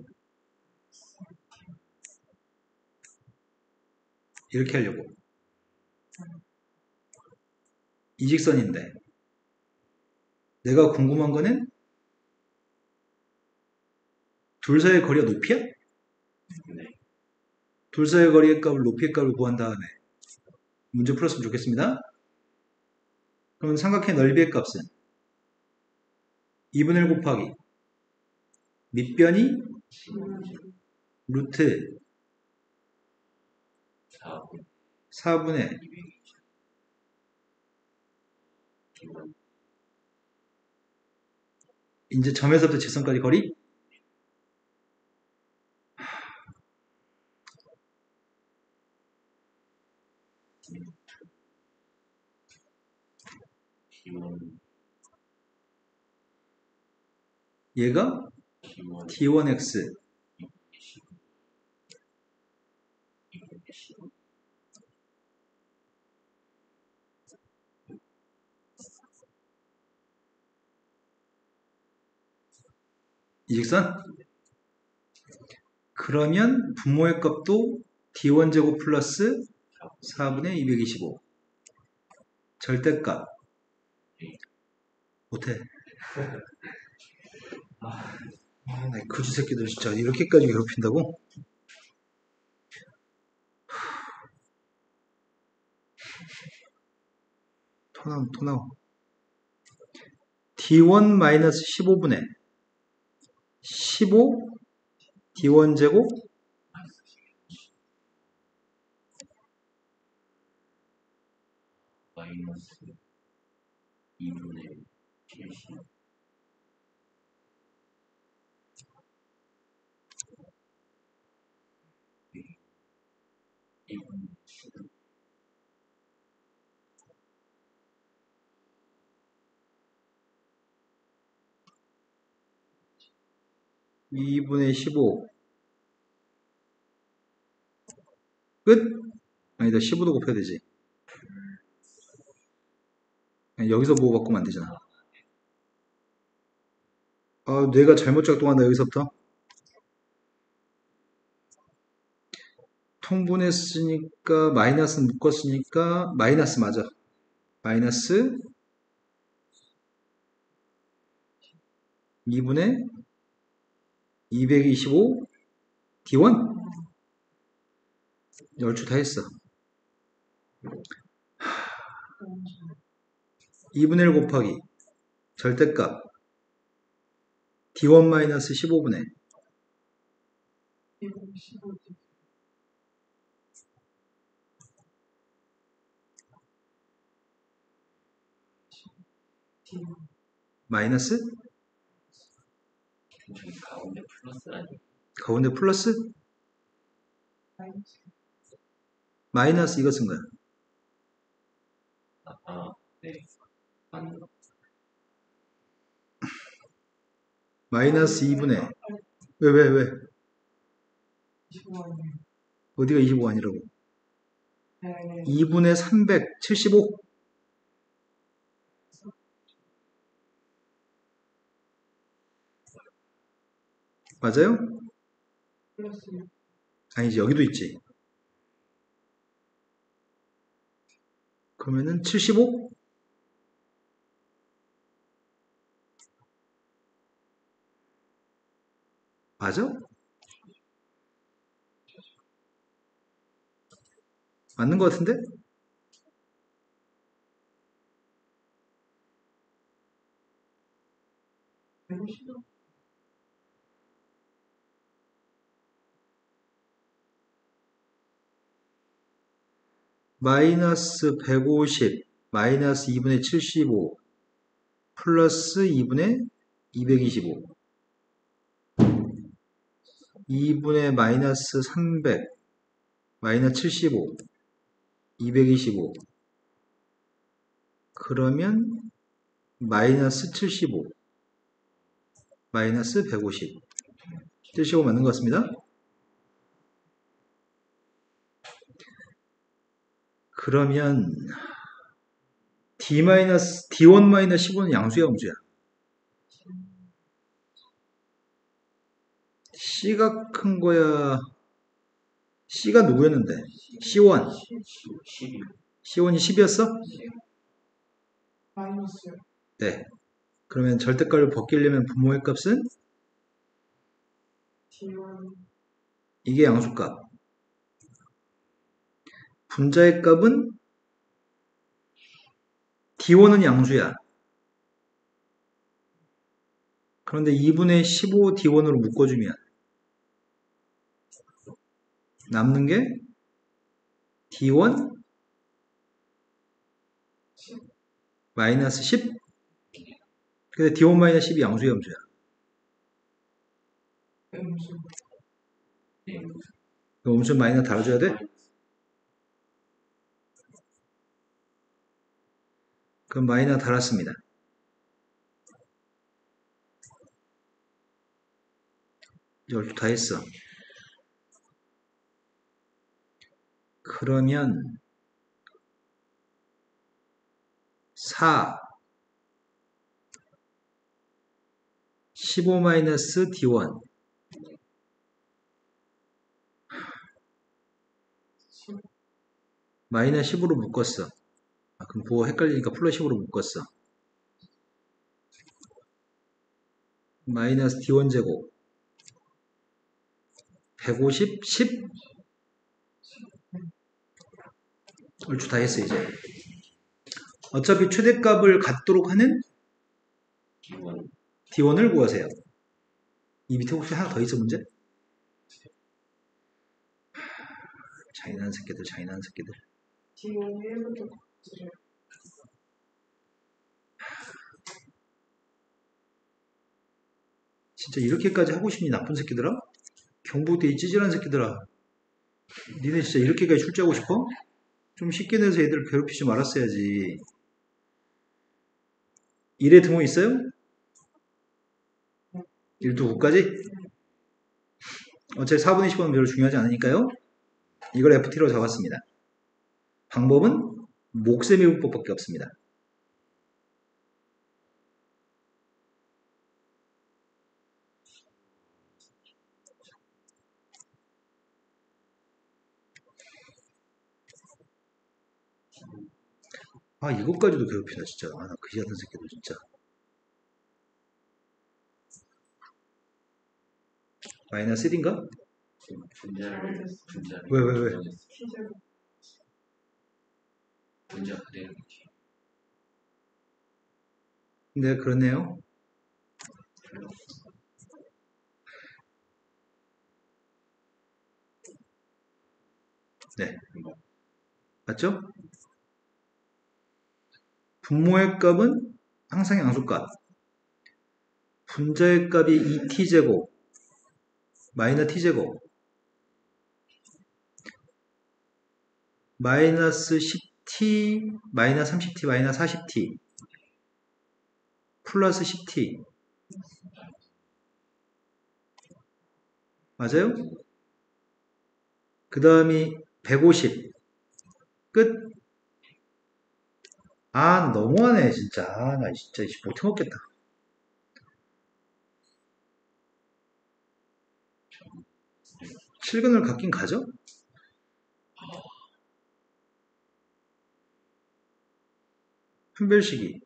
이렇게 하려고. 이 직선인데 내가 궁금한 거는 둘 사이의 거리가 높이야? 둘 사이의 거리의 값을 높이의 값을 구한 다음에 문제 풀었으면 좋겠습니다. 그러면 삼각형의 넓이의 값은 2분의 1 곱하기 밑변이 루트 4분의 이제 점에서부터 직선까지 거리? T1, 얘가 T1, T1X 215. 이직선? 그러면 분모의 값도 D1제곱 플러스 4분의 225 절대값 못해. 나 그지 새끼들 진짜 이렇게까지 괴롭힌다고? 토나오 D1 마이너스 15분의 15 D1 제곱 마이너스 2분의 70. 이분 2분의 15 끝? 아니다 15도 곱해야 되지. 아니, 여기서 보고 바꾸면 안 되잖아. 아, 뇌가 잘못 작동한다 여기서부터. 통분했으니까 마이너스 묶었으니까 마이너스 맞아. 마이너스 2분의 225 D1 열추 다 했어. 2분의 1 곱하기 절대값 D1 마이너스 15분의 215 마이너스 저기 가운데 플러스 아니에요? 가운데 플러스 마이너스 이거 쓴 거야. 네. 맞는 거. 마이너스 2분의 왜? 25 아니에요? 어디가 25 아니라고? 네. 2분의 375 맞아요? 플러스 아니지 여기도 있지. 그러면은 75? 맞아? 맞는 것 같은데? 마이너스 150 마이너스 2분의 75 플러스 2분의 225 2분의 마이너스 300 마이너스 75 225 그러면 마이너스 75 마이너스 150 75 맞는 것 같습니다. 그러면 D1 마이너스 15는 양수야 음수야? C가 큰 거야. C가 누구였는데? C1 12. C1이 10이었어? 마이너스 네. 그러면 절대값을 벗기려면 분모의 값은 D1 이게 양수값. 분자의 값은 D1은 양수야. 그런데 2분의 15 D1으로 묶어주면 남는 게 D1 마이너스 10. 근데 D1 마이너스 10이 양수야 음수야? 음수 네. 음수 마이너스 달아줘야 돼? 그럼 마이너 달았습니다. 이제 얼추 다 했어. 그러면 4 15 마이너스 D1 마이너 10으로 묶었어. 그럼 보호 헷갈리니까 플러스 10으로 묶었어. 마이너스 D1 제곱 150, 10 얼추 다 했어 이제. 어차피 최대값을 갖도록 하는 D1 D1을 구하세요. 이 밑에 혹시 하나 더 있어 문제? 잔인한 새끼들. D1 1부터 지를 진짜 이렇게까지 하고 싶니 나쁜 새끼들아? 경북대 이 찌질한 새끼들아. 니네 진짜 이렇게까지 출제하고 싶어? 좀 쉽게 내서 애들 괴롭히지 말았어야지. 1에 드모 있어요? 1도 9까지? 어차피 4분의 10은 별로 중요하지 않으니까요. 이걸 FT로 잡았습니다. 방법은 몫의 미분법밖에 없습니다. 이것까지도 괴롭히나 진짜. 나 그지 같은 새끼도 진짜. 마이너스 1인가? 분자를 왜? T제곱 분자 그대로 네, 그렇네요. 네. 맞죠? 분모의 값은 항상 양수값. 분자의 값이 2t제곱 마이너스 t제곱 마이너스 10t 마이너스 30t 마이너스 40t 플러스 10t 맞아요? 그 다음이 150 끝. 너무하네 진짜. 나 진짜 못해먹겠다. 실근을 갖긴 가죠? 분별식이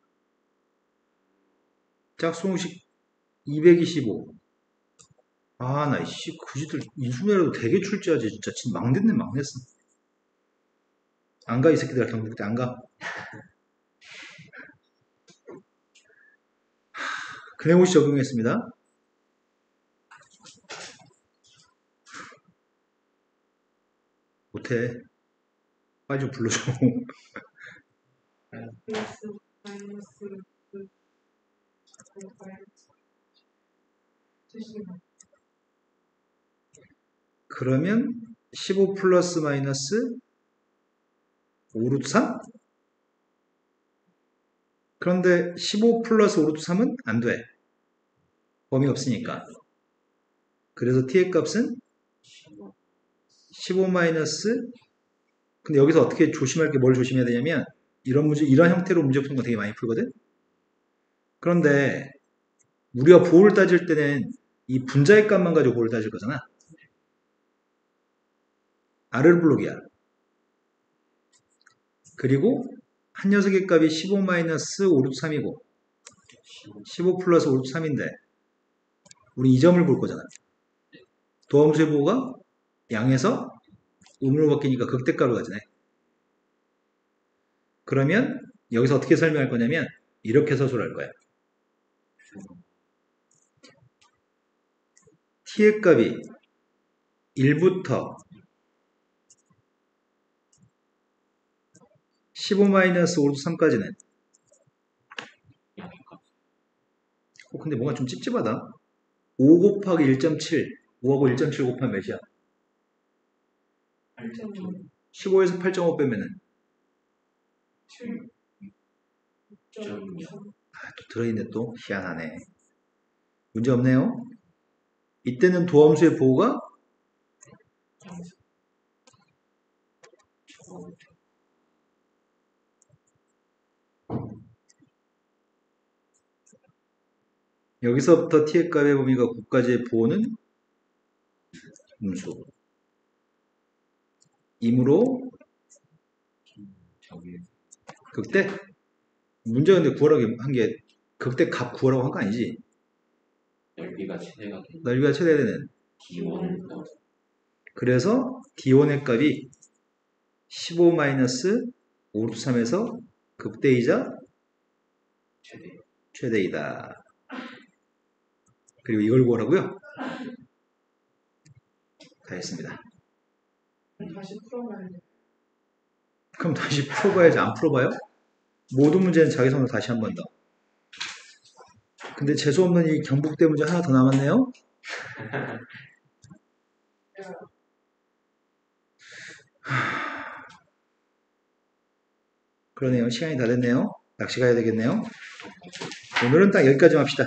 짝수공식 225 그지들 인수매라도 되게 출제하지 진짜 막 냈네 막 냈어. 안 가 이 새끼들아 경북대 안 가. 그네모시 적용했습니다. 못해. 빨리 좀 불러줘. 플러스 마이너스 주시면 그러면 15 플러스 마이너스 5루트 3? 그런데 15 플러스 5루트 3은 안 돼. 범위 없으니까. 그래서 t의 값은 15 마이너스 근데 여기서 어떻게 조심할 게 뭘 조심해야 되냐면 이런 형태로 문제 푸는 거 되게 많이 풀거든? 그런데 우리가 보호를 따질 때는 이 분자의 값만 가지고 보호를 따질 거잖아. 아르 블록이야. 그리고 한 녀석의 값이 15 마이너스 5루트 3이고 15 플러스 5루트 3인데 우리 이 점을 볼 거잖아. 도함수의 보호가 양에서 음으로 바뀌니까 극대가로 가지네. 그러면 여기서 어떻게 설명할 거냐면 이렇게 서술할 거야. t의 값이 1부터 15 마이너스 5루트 3까지는 근데 뭔가 좀 찝찝하다. 5 곱하기 1.7 5하고 1.7 곱하면 몇이야? 8.5 15에서 8.5 빼면은 7 점이요. 또 들어있네 또. 희한하네. 문제 없네요. 이때는 도함수의 보호가 저거 여기서부터 t의 값의 범위가 9까지의 보호는 음수. 이므로 저기 극대 문제 근데 구하라고 한 게 극대 값 구하라고 한 거 아니지? 넓이가 최대가 되는 넓이가 최대되는. D1 그래서 D1의 값이 15-5루트3에서 극대이자 최대. 최대이다. 그리고 이걸 구하라고요? 다 했습니다. 다시 풀어봐야 돼. 그럼 다시 풀어봐야지. 안 풀어봐요? 모든 문제는 자기 손으로 다시 한 번 더. 근데 재수없는 이 경북대 문제 하나 더 남았네요. 그러네요. 시간이 다 됐네요. 낚시 가야 되겠네요. 오늘은 딱 여기까지 합시다.